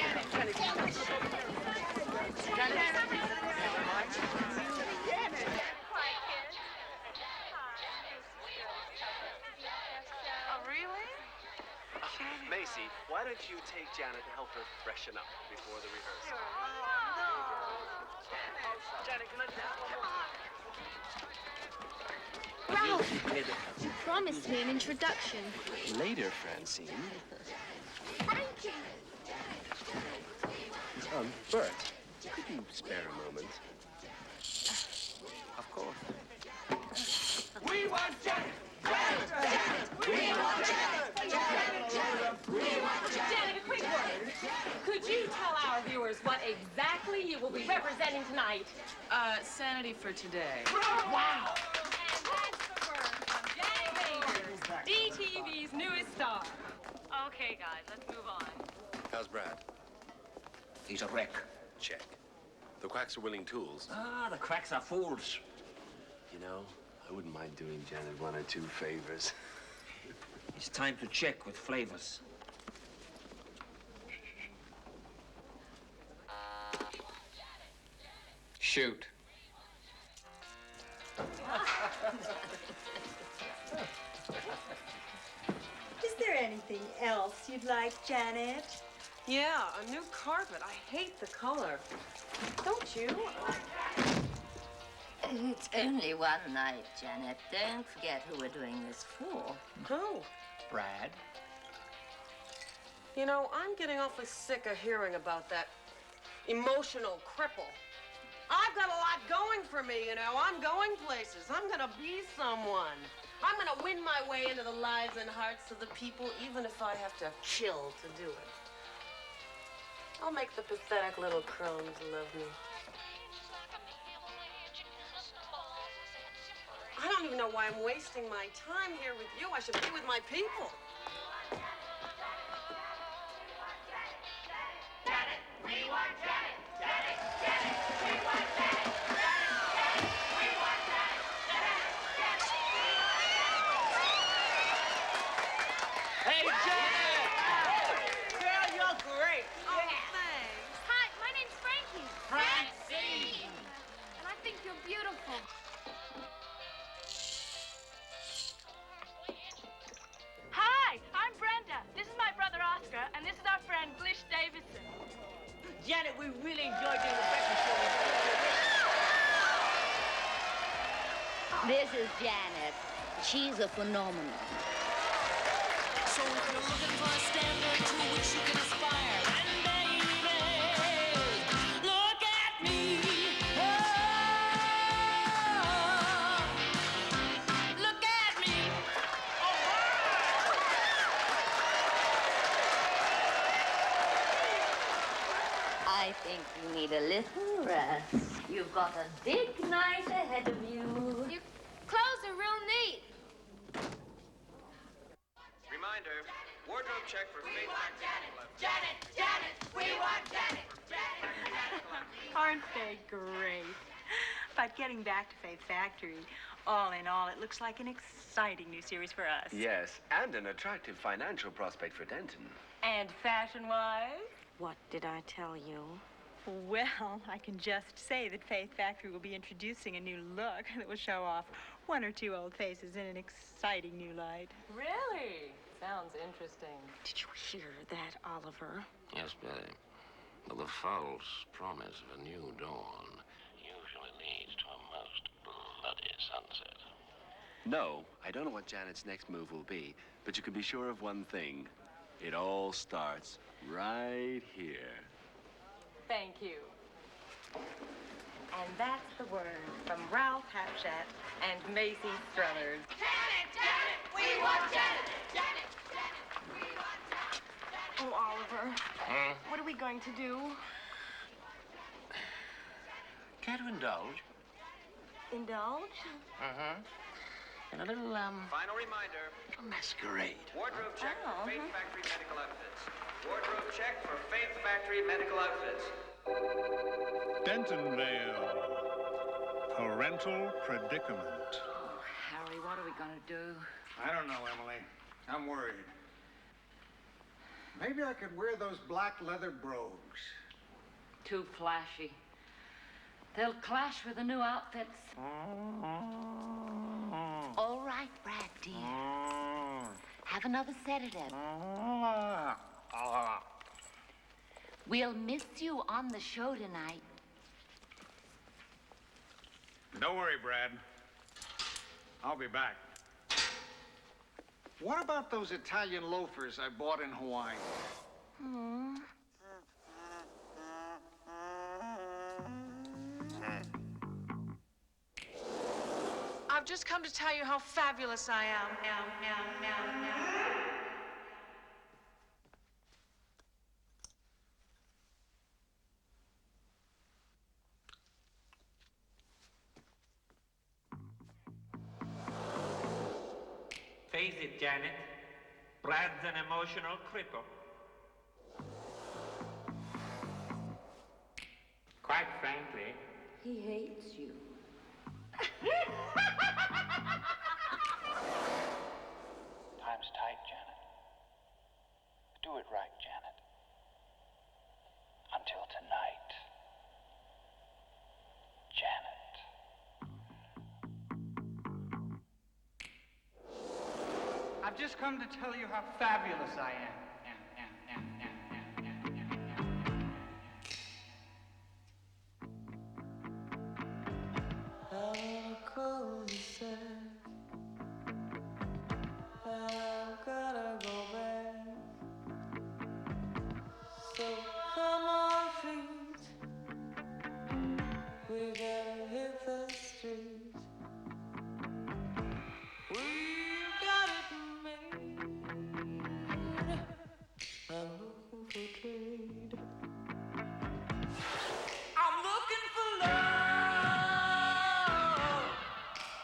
Oh, really? Macy, why don't you take Janet to help her freshen up before the rehearsal? Janet, come on. Ralph, you promised me an introduction. Later, Francine. Thank you. Bert, could you spare a moment? Of course. We want Janet! Janet! We want Janet! Janet! We want Janet, a quick word. Could you tell our viewers what exactly you will be representing tonight? Sanity for today. Wow! Okay, guys, let's move on. How's Brad? He's a wreck. Check. The quacks are willing tools. Ah, the cracks are fools. You know, I wouldn't mind doing Janet one or two favors. It's time to check with flavors. Shoot. Is there anything else you'd like, Janet? Yeah, a new carpet. I hate the color. Don't you? It's only one night, Janet. Don't forget who we're doing this for. Who? Brad? You know, I'm getting awfully sick of hearing about that emotional cripple. I've got a lot going for me, you know. I'm going places. I'm gonna be someone. I'm gonna win my way into the lives and hearts of the people, even if I have to kill to do it. I'll make the pathetic little crones love me. I don't even know why I'm wasting my time here with you. I should be with my people. Janet, we want Janet. Janet, Janet, we want Janet. Janet, Janet, we want Janet. Janet, Janet. Hey, Janet! Girl, you're great. Oh, thanks. Hi, my name's Frankie. Francine! And I think you're beautiful. Hi, I'm Brenda. This is my brother Oscar, and this is our friend Blish Davison. Janet, we really enjoyed doing the breakfast show. This is Janet. She's a phenomenon. So if you're looking for a standard to which you can aspire, then baby, look at me. Oh, look at me. I think you need a little rest. You've got a big night ahead of you. Your clothes are real neat. Reminder, wardrobe check for Faith Factory. Janet, Janet, we want Janet. Aren't they great? But getting back to Faith Factory, all in all, it looks like an exciting new series for us. Yes, and an attractive financial prospect for Denton. And fashion-wise? What did I tell you? Well, I can just say that Faith Factory will be introducing a new look that will show off one or two old faces in an exciting new light. Really? Sounds interesting. Did you hear that, Oliver? Yes, Betty. Well, the false promise of a new dawn usually leads to a most bloody sunset. No, I don't know what Janet's next move will be, but you can be sure of one thing. It all starts right here. Thank you. And that's the word from Ralph Hapshat and Macy Struthers. Janet, Janet, we want Janet. Janet, Janet, we want Janet. Oh, Oliver, what are we going to do? Care to indulge? Indulge? In a little, Final reminder. a masquerade. Wardrobe check Oh, for Faith Factory medical outfits. Wardrobe check for Faith Factory medical outfits. Dentonvale. Parental predicament. Harry, what are we gonna do? I don't know, Emily. I'm worried. Maybe I could wear those black leather brogues. Too flashy. They'll clash with the new outfits. All right, Brad, dear. Have another sedative. We'll miss you on the show tonight. Don't worry, Brad. I'll be back. What about those Italian loafers I bought in Hawaii? I've just come to tell you how fabulous I am. Face it, Janet. Brad's an emotional cripple. Quite frankly, He hates you. Time's tight, Janet. Do it right, Janet. Until tonight. Janet. I've just come to tell you how fabulous I am. I've gotta go back. So come on, feet. We gotta hit the streets. We've got it made. I'm looking for trade. I'm looking for love.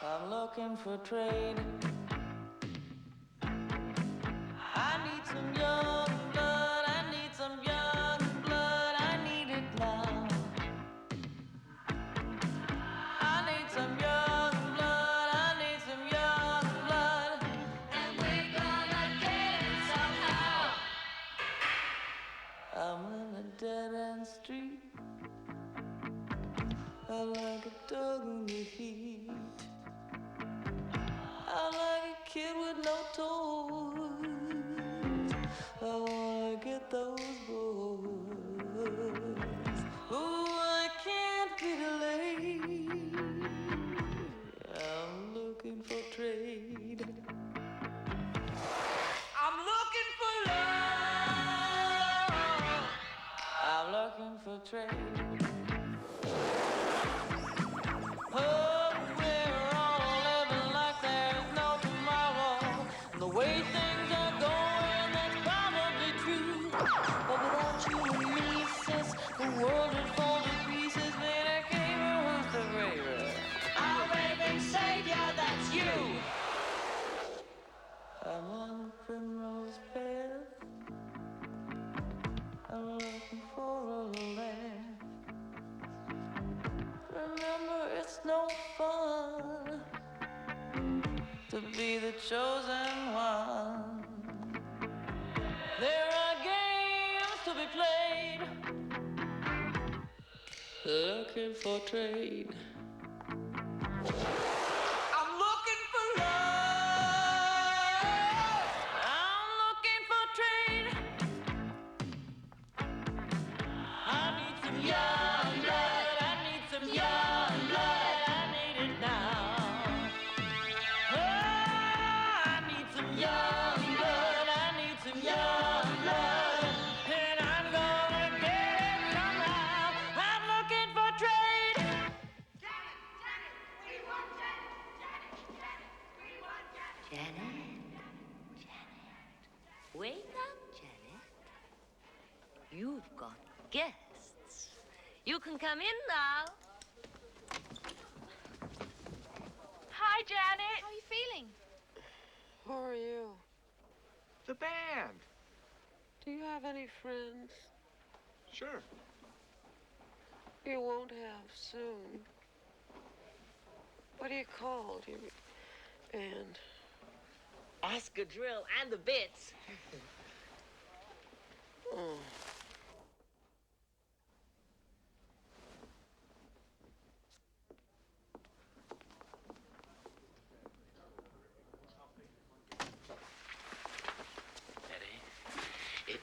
I'm looking for trade. I need some young blood, I need some young blood, I need it now. I need some young blood, I need some young blood, and we're gonna get it somehow. I'm in a dead-end street, I like a dog in the heat. I'm like a kid with no toys. I wanna get those boys. Ooh, I can't be delayed. I'm looking for trade. I'm looking for love. I'm looking for trade. Oh, we're all living like there's no tomorrow. And the way things are going, that's probably true. But without you and me, sis, the world would fall to pieces. Man, I came who's the greater. Our raving savior, that's you. I'm on the primrose path. I'm looking for a laugh. Remember, it's no fun to be the chosen one. There are games to be played, looking for trade. I'm looking for love. I'm looking for trade. I need some young blood. I need some young blood. I need it now. Oh, I need some young blood. I need some young blood. And I'm gonna get it somehow. I'm looking for trade. Janet, wake up, Janet. You've got guests. You can come in now. Hi, Janet. How are you feeling? How are you? The band. Do you have any friends? Sure. You won't have soon. What are you called? Your band? Oscar Drill and the Bits. Oh.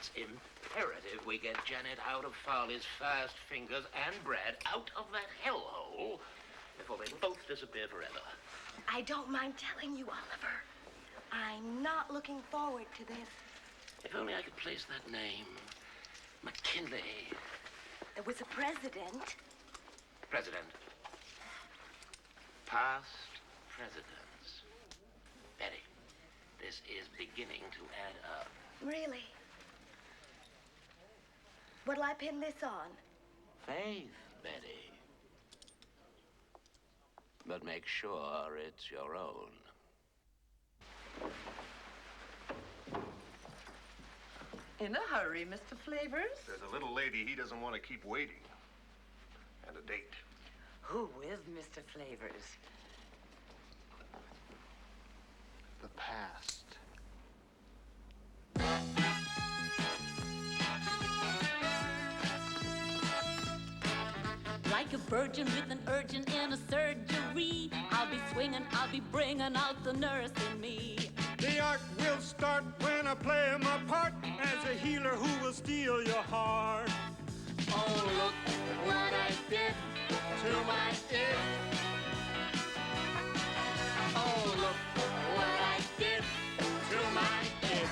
it's imperative we get Janet out of Farley's fast fingers and Brad out of that hellhole before they both disappear forever. I don't mind telling you, Oliver. I'm not looking forward to this. If only I could place that name. McKinley. There was a president. President. Past presidents. Betty, this is beginning to add up. Really? What'll I pin this on? Faith, Betty. But make sure it's your own. In a hurry, Mr. Flavors? There's a little lady he doesn't want to keep waiting. And a date. Who is Mr. Flavors? The past. Like a virgin with an urgent in a surgery, I'll be swinging, I'll be bringing out the nurse in me. The art will start when I play my part as a healer who will steal your heart. Oh, look what I did To my it. Oh, look what I did To my it.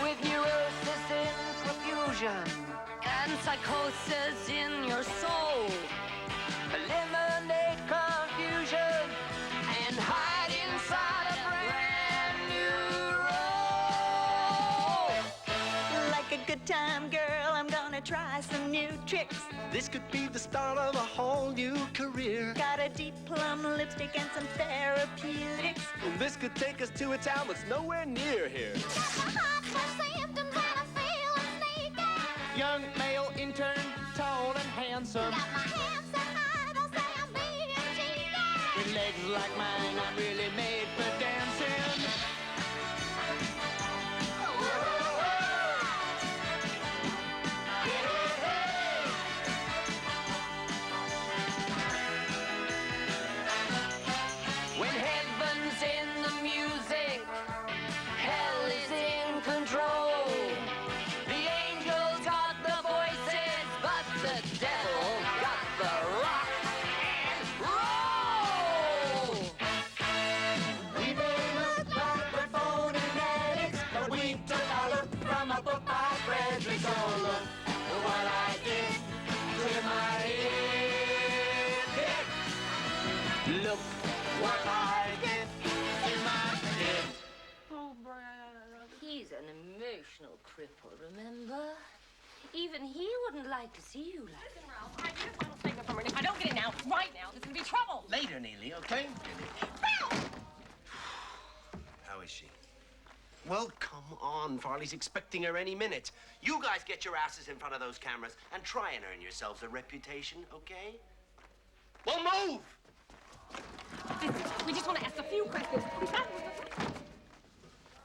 with neurosis in profusion and psychosis in your soul. Eliminate confusion and hide inside a brand new role. Like a good time girl, I'm gonna try some new tricks. This could be the start of a whole new career. Got a deep plum lipstick and some therapeutics. And this could take us to a town that's nowhere near here. Young male intern, tall and handsome. With legs like mine, I'm really made for dancing. When heaven's in the music, hell is in control. The angels got the voices, but the devil got the rock and roll. We may look like we're phony addicts, but we took our look from a book by Frederick Soule. Look what I did to my head. Look what I did to my head. Oh, Brad. He's an emotional cripple, remember? Even he wouldn't like to see you like Listen, Ralph, I need a final statement from her. If I don't get it now, right now, there's gonna be trouble. Later, Neely, okay? How is she? Well, come on. Farley's expecting her any minute. You guys get your asses in front of those cameras and try and earn yourselves a reputation, okay? Well, move! Listen, we just want to ask a few questions.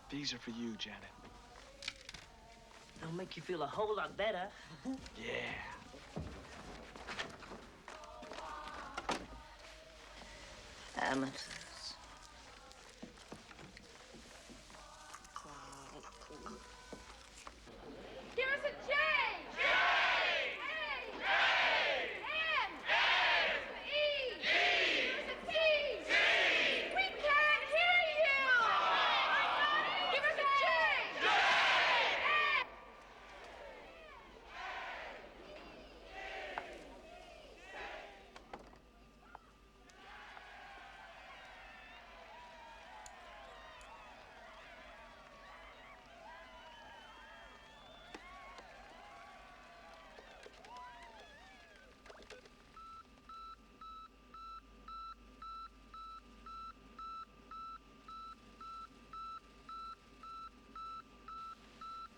These are for you, Janet. They'll make you feel a whole lot better. Yeah. amateurs. Give us a J! J! A! A! M! A! E! G! Give us a T! T! We can't hear you! Give us a J! J! A!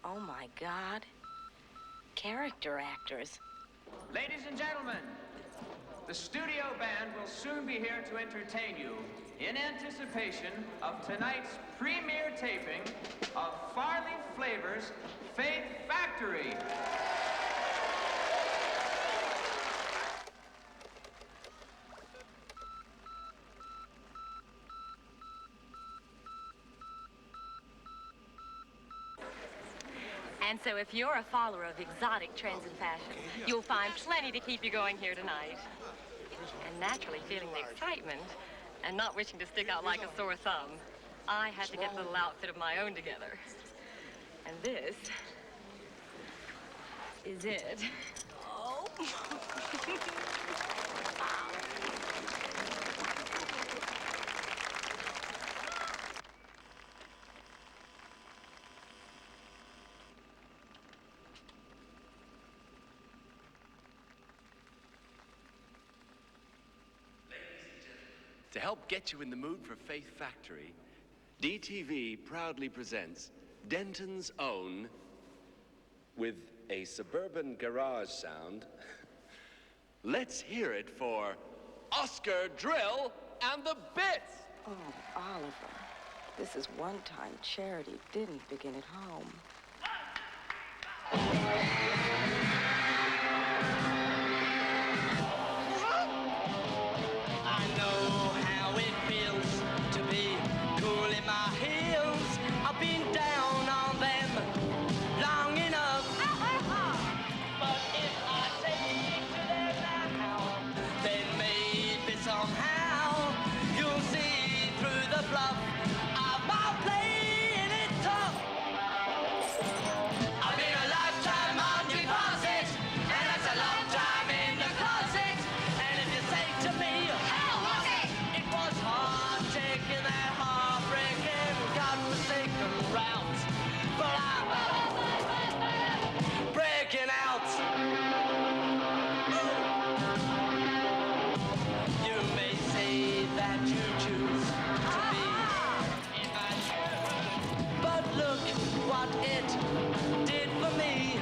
Oh my God. Character actors. Ladies and gentlemen, the studio band will soon be here to entertain you in anticipation of tonight's premiere taping of Farley Flavors' Faith Factory. And so if you're a follower of exotic trends and fashion, you'll find plenty to keep you going here tonight. And naturally feeling the excitement and not wishing to stick out like a sore thumb, I had to get a little outfit of my own together. And this is it. Oh. To help get you in the mood for Faith Factory, DTV proudly presents Denton's own, with a suburban garage sound. Let's hear it for Oscar Drill and the Bits! Oh, Oliver, this is one time charity didn't begin at home. I know how it feels to be cool in my heels. I've been down on them long enough. But if I take to them now, then maybe somehow you'll see through the bluff. I'm not playing it tough. I've been a lifetime on deposit, and that's a long time in the closet. And if you say to me, how was it? It was hard taking that heartbreaking, godforsaken route. But I'm breaking out. You may say that you choose to be in my shoes, but look what it did for me.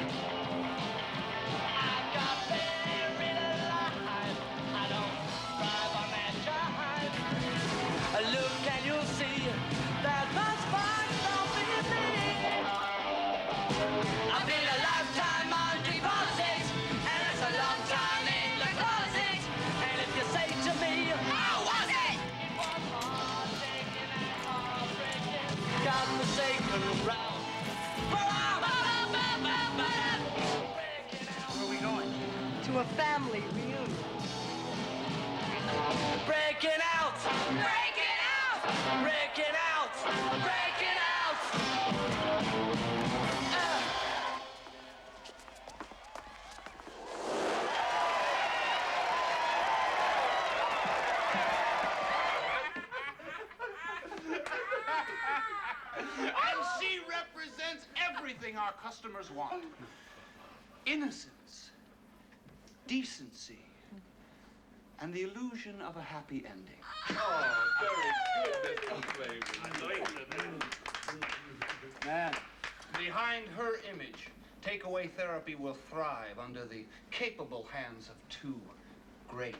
I got buried alive. I don't thrive on that jive. Look and you'll see that much fun don't be me. I've been a lifetime on deposit, and it's a long time in the closet. And if you say to me, how was it? It was hard taking that heartbreaking, godforsaken route. Where are we going? To a family reunion. Breaking out! Breaking out! Breaking out! Breaking out! And she represents everything our customers want. Innocence, decency, and the illusion of a happy ending. Oh, very good, Man, behind her image, takeaway therapy will thrive under the capable hands of two great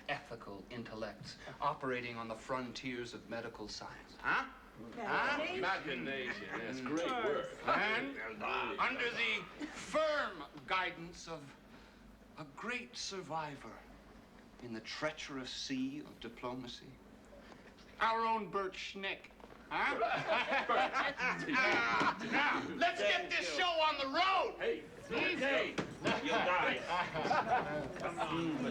ethical intellects operating on the frontiers of medical science. Huh? Huh? Imagination, yes, great work. And under the firm guidance of a great survivor in the treacherous sea of diplomacy, our own Bert Schnick. Huh? Now, let's get this show on the road. Hey, easy. You guys.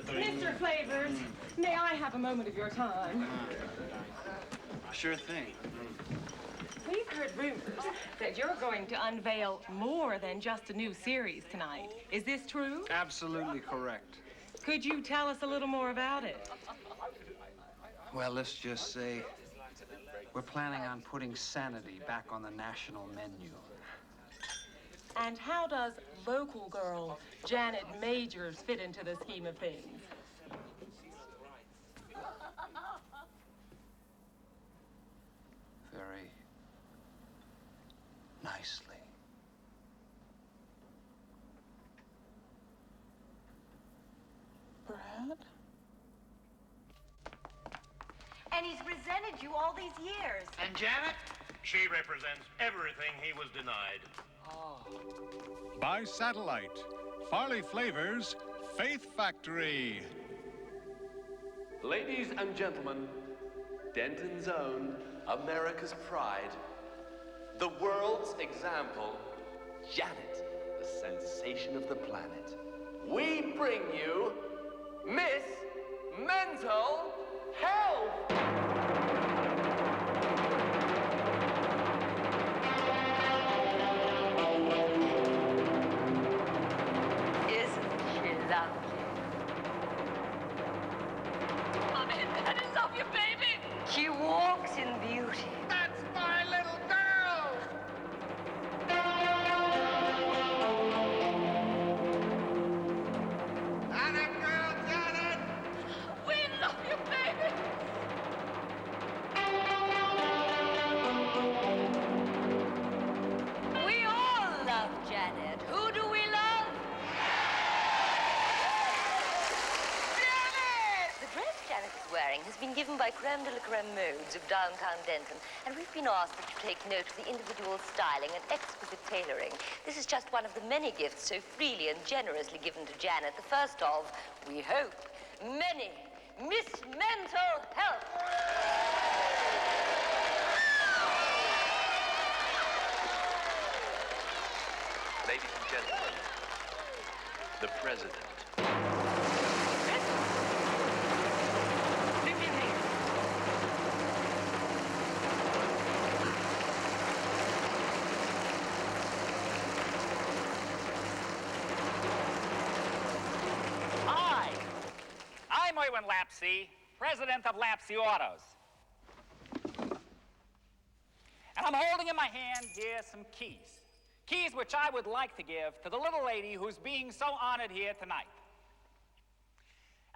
Mr. Flavors, may I have a moment of your time? Sure thing. We've heard rumors that you're going to unveil more than just a new series tonight. Is this true? Absolutely correct. Could you tell us a little more about it? Well, let's just say we're planning on putting sanity back on the national menu. And how does local girl Janet Majors fit into the scheme of things? Very nicely. Brad? And he's resented you all these years. And Janet? She represents everything he was denied. By satellite, Farley Flavors, Faith Factory. Ladies and gentlemen, Denton's own, America's pride, the world's example, Janet, the sensation of the planet. We bring you Miss Mental Health! Isn't she lovely? Mommy, that is of your baby. She walks in beauty. That's my little girl! Janet, girl, Janet! We love you, baby. by creme de la creme modes of downtown Denton, and we've been asked that you take note of the individual styling and exquisite tailoring. This is just one of the many gifts so freely and generously given to Janet, the first of, we hope, many. Miss Mental Health. Ladies and gentlemen, the president. Hi, I'm Erwin Lapsey, president of Lapsey Autos. And I'm holding in my hand here some keys. Keys which I would like to give to the little lady who's being so honored here tonight.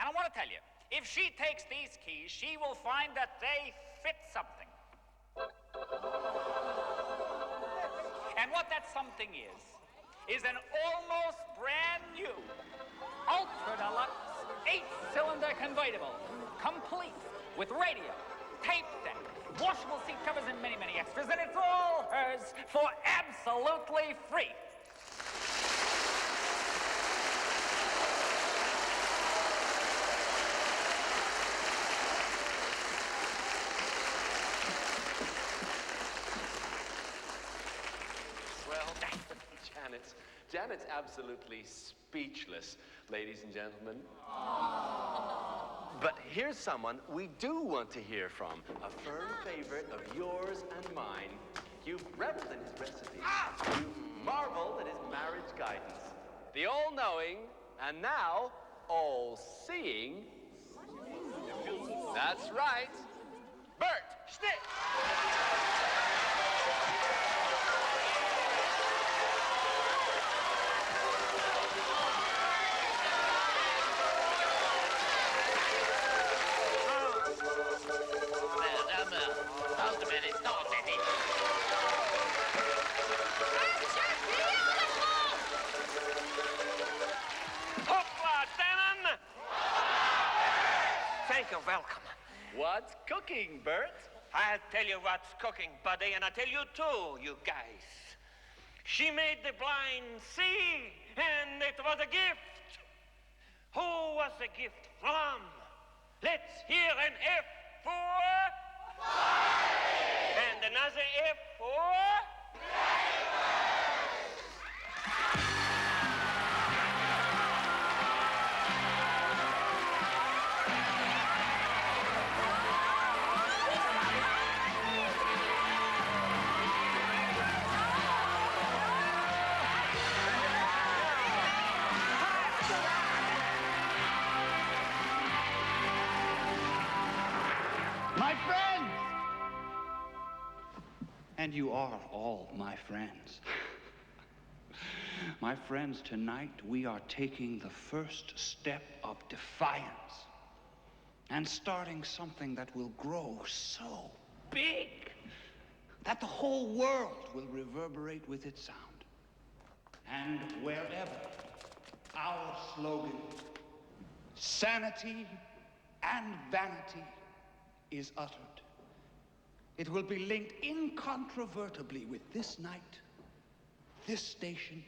And I want to tell you, if she takes these keys, she will find that they fit something. And what that something is an almost brand new, ultra deluxe, 8-cylinder convertible, complete with radio, tape deck, washable seat covers, and many, many extras, and it's all hers for absolutely free. Well, Janet's absolutely speechless, ladies and gentlemen. But here's someone we do want to hear from, a firm favorite of yours and mine. You've reveled in his recipes. You've marveled at his marriage guidance. The all-knowing, and now all-seeing. That's right, Bert Schnitt. Thank you, welcome. What's cooking, Bert? I'll tell you what's cooking, buddy, and I'll tell you too, you guys. She made the blind see, and it was a gift. Who was the gift from? Let's hear an F for... And another F for... My friends! And you are all my friends. My friends, tonight we are taking the first step of defiance and starting something that will grow so big that the whole world will reverberate with its sound. And wherever our slogan, sanity and vanity, is uttered, it will be linked incontrovertibly with this night, this station,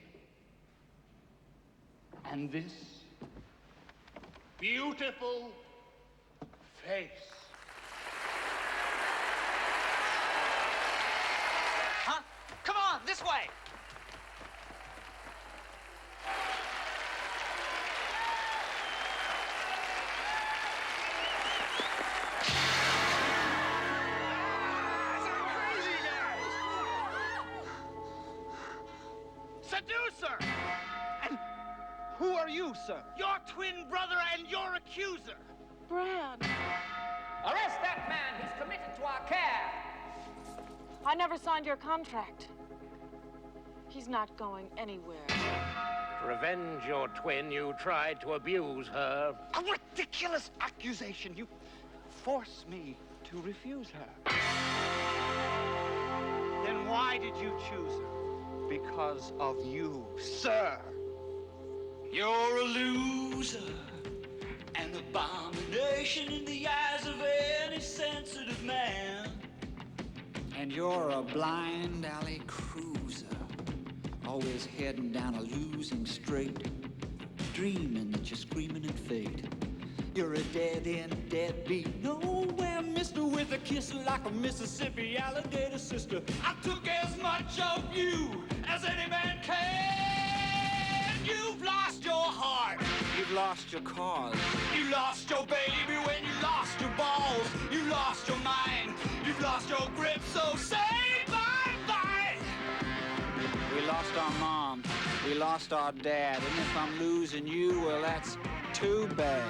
and this beautiful face. Huh? Come on, this way! Seducer! And who are you, sir? Your twin brother and your accuser. Brad. Arrest that man! He's committed to our care! I never signed your contract. He's not going anywhere. To revenge your twin, you tried to abuse her. A ridiculous accusation. You force me to refuse her. Then why did you choose her? Because of you, sir. You're a loser. an abomination in the eyes of any sensitive man. And you're a blind alley cruiser, always heading down a losing straight, dreaming that you're screaming in fate. You're a dead-end deadbeat, nowhere mister, with a kiss like a Mississippi alligator sister. I took as much of you as any man can. You've lost your heart. You've lost your cause. You lost your baby when you lost your balls. You lost your mind. You've lost your grip, so say bye-bye. We lost our mom. We lost our dad. And if I'm losing you, well, that's too bad.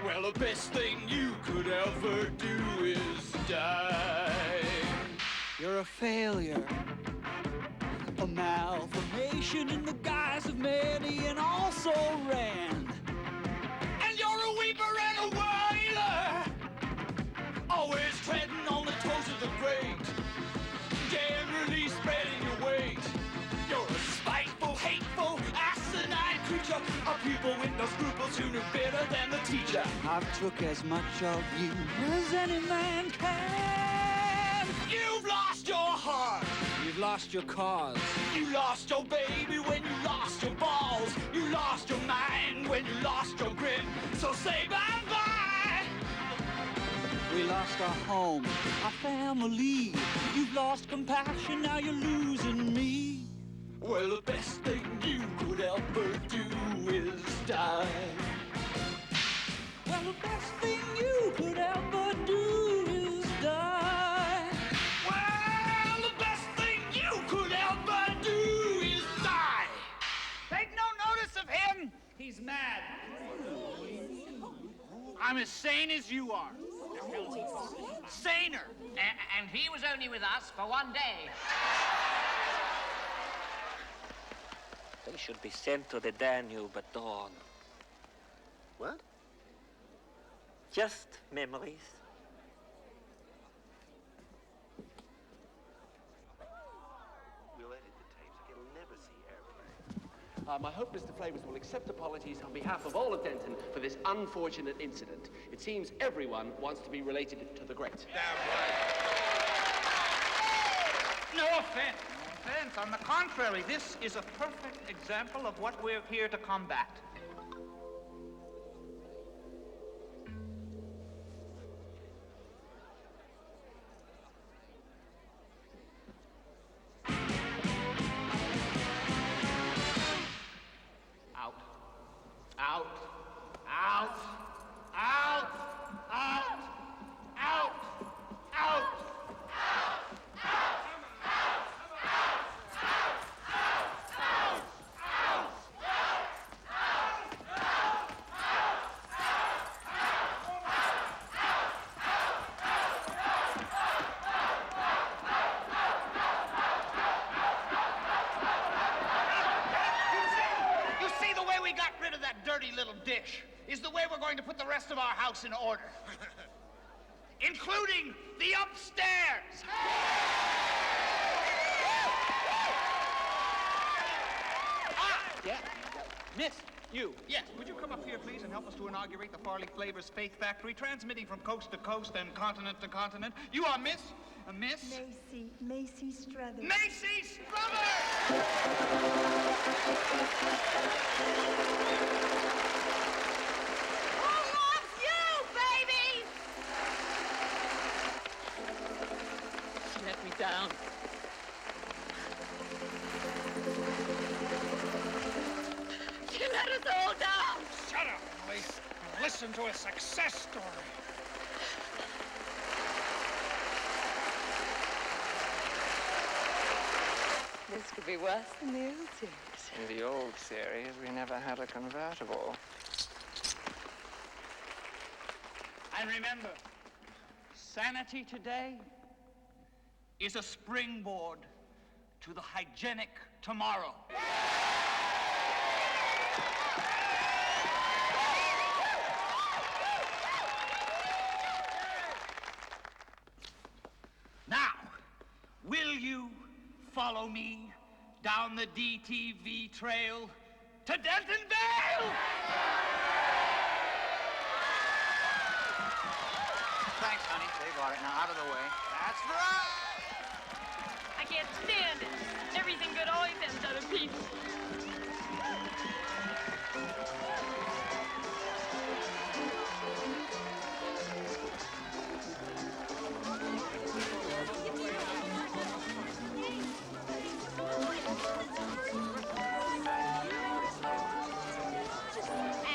Well, the best thing you could ever do is die. You're a failure, a malformation in the guise of many and also ran. And you're a weeper and a wailer, always treading on the toes of the great, generally spreading your weight. You're a spiteful, hateful, asinine creature, a pupil with no scruples who knew better than the teacher. I've took as much of you as any man can. You've lost your heart. You've lost your cause. You lost your baby when you lost your balls. You lost your mind when you lost your grip. So say bye-bye. We lost our home, our family. You've lost compassion, now you're losing me. Well, the best thing you could ever do is die. Well, the best thing you could ever do is die. Well, the best thing you could ever do is die. Take no notice of him. He's mad. I'm as sane as you are. Saner. And he was only with us for one day. They should be sent to the Danube at dawn. What? Just memories. We'll edit the tapes. You'll never see airplane. I hope Mr. Flavors will accept apologies on behalf of all of Denton for this unfortunate incident. It seems everyone wants to be related to the great. No offense. No offense. On the contrary, this is a perfect example of what we're here to combat. Out. Out. Out. Out. Out. Out. Out. Dirty little dish is the way we're going to put the rest of our house in order, including the upstairs. Yeah. Miss, you. Yes, would you come up here, please, and help us to inaugurate the Farley Flavors Faith Factory, transmitting from coast to coast and continent to continent. You are Miss Macy Struthers. Macy Struthers! Who loves you, baby? She let me down. She let us all down. Shut up, Emily. Listen to a success story. This could be worse than the old series. In the old series, we never had a convertible. And remember, sanity today is a springboard to the hygienic tomorrow. Now, will you follow me down the DTV trail to Dentonville? got it. Now, out of the way. That's right! I can't stand it. Everything good always ends out of people.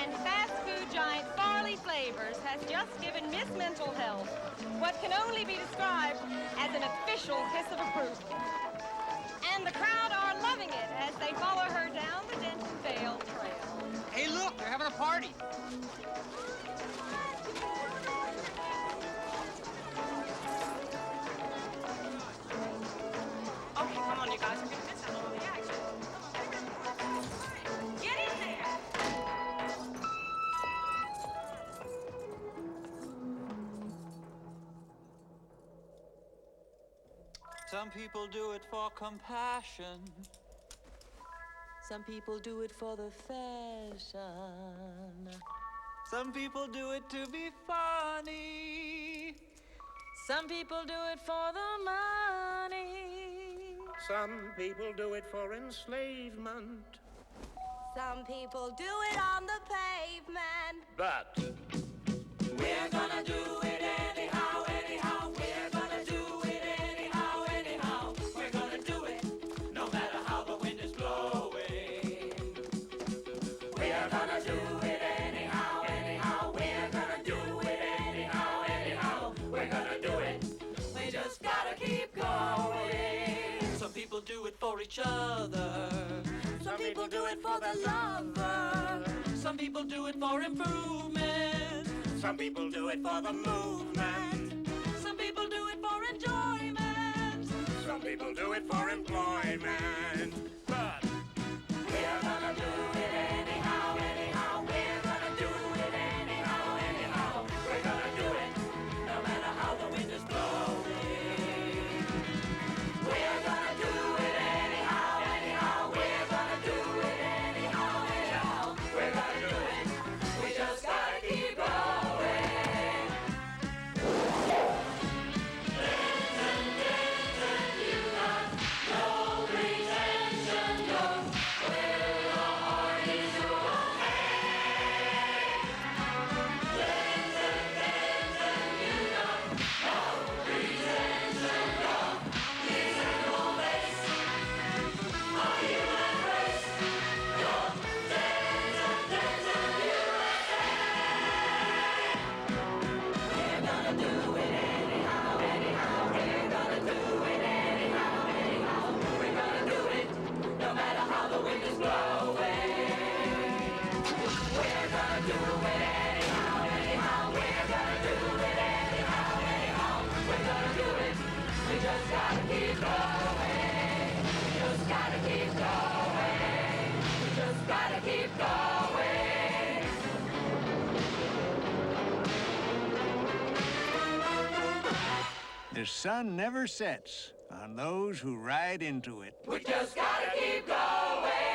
And fast food giant Farley Flavors has just given Miss Mental Health what can only be described as an official kiss of approval. And the crowd are loving it as they follow her down the Denton Vale Trail. Hey, look, they're having a party. Okay, come on, you guys. We're gonna miss out on the action. Get in there! Some people do it for compassion. Some people do it for the fashion. Some people do it to be funny. Some people do it for the money. Some people do it for enslavement. Some people do it on the pavement. But We're gonna do it anyhow, anyhow. We're gonna do it anyhow, anyhow. We're gonna do it no matter how the wind is blowing. We're gonna do it anyhow, anyhow. We're gonna do it anyhow, anyhow. We're gonna do it. We just gotta keep going. Some people do it for each other. Some people do it for the lover. Some people do it for improvement. some people do it for the movement. Some people do it for enjoyment. Some people do it for employment. But we're gonna do it anyhow, anyhow. We're gonna do it anyhow, anyhow. We're gonna do it no matter how the wind is blowing. We're gonna do it anyhow, anyhow. We're gonna do it anyhow, anyhow. We're gonna do it. We just gotta keep going. The sun never sets on those who ride into it. We just gotta keep going.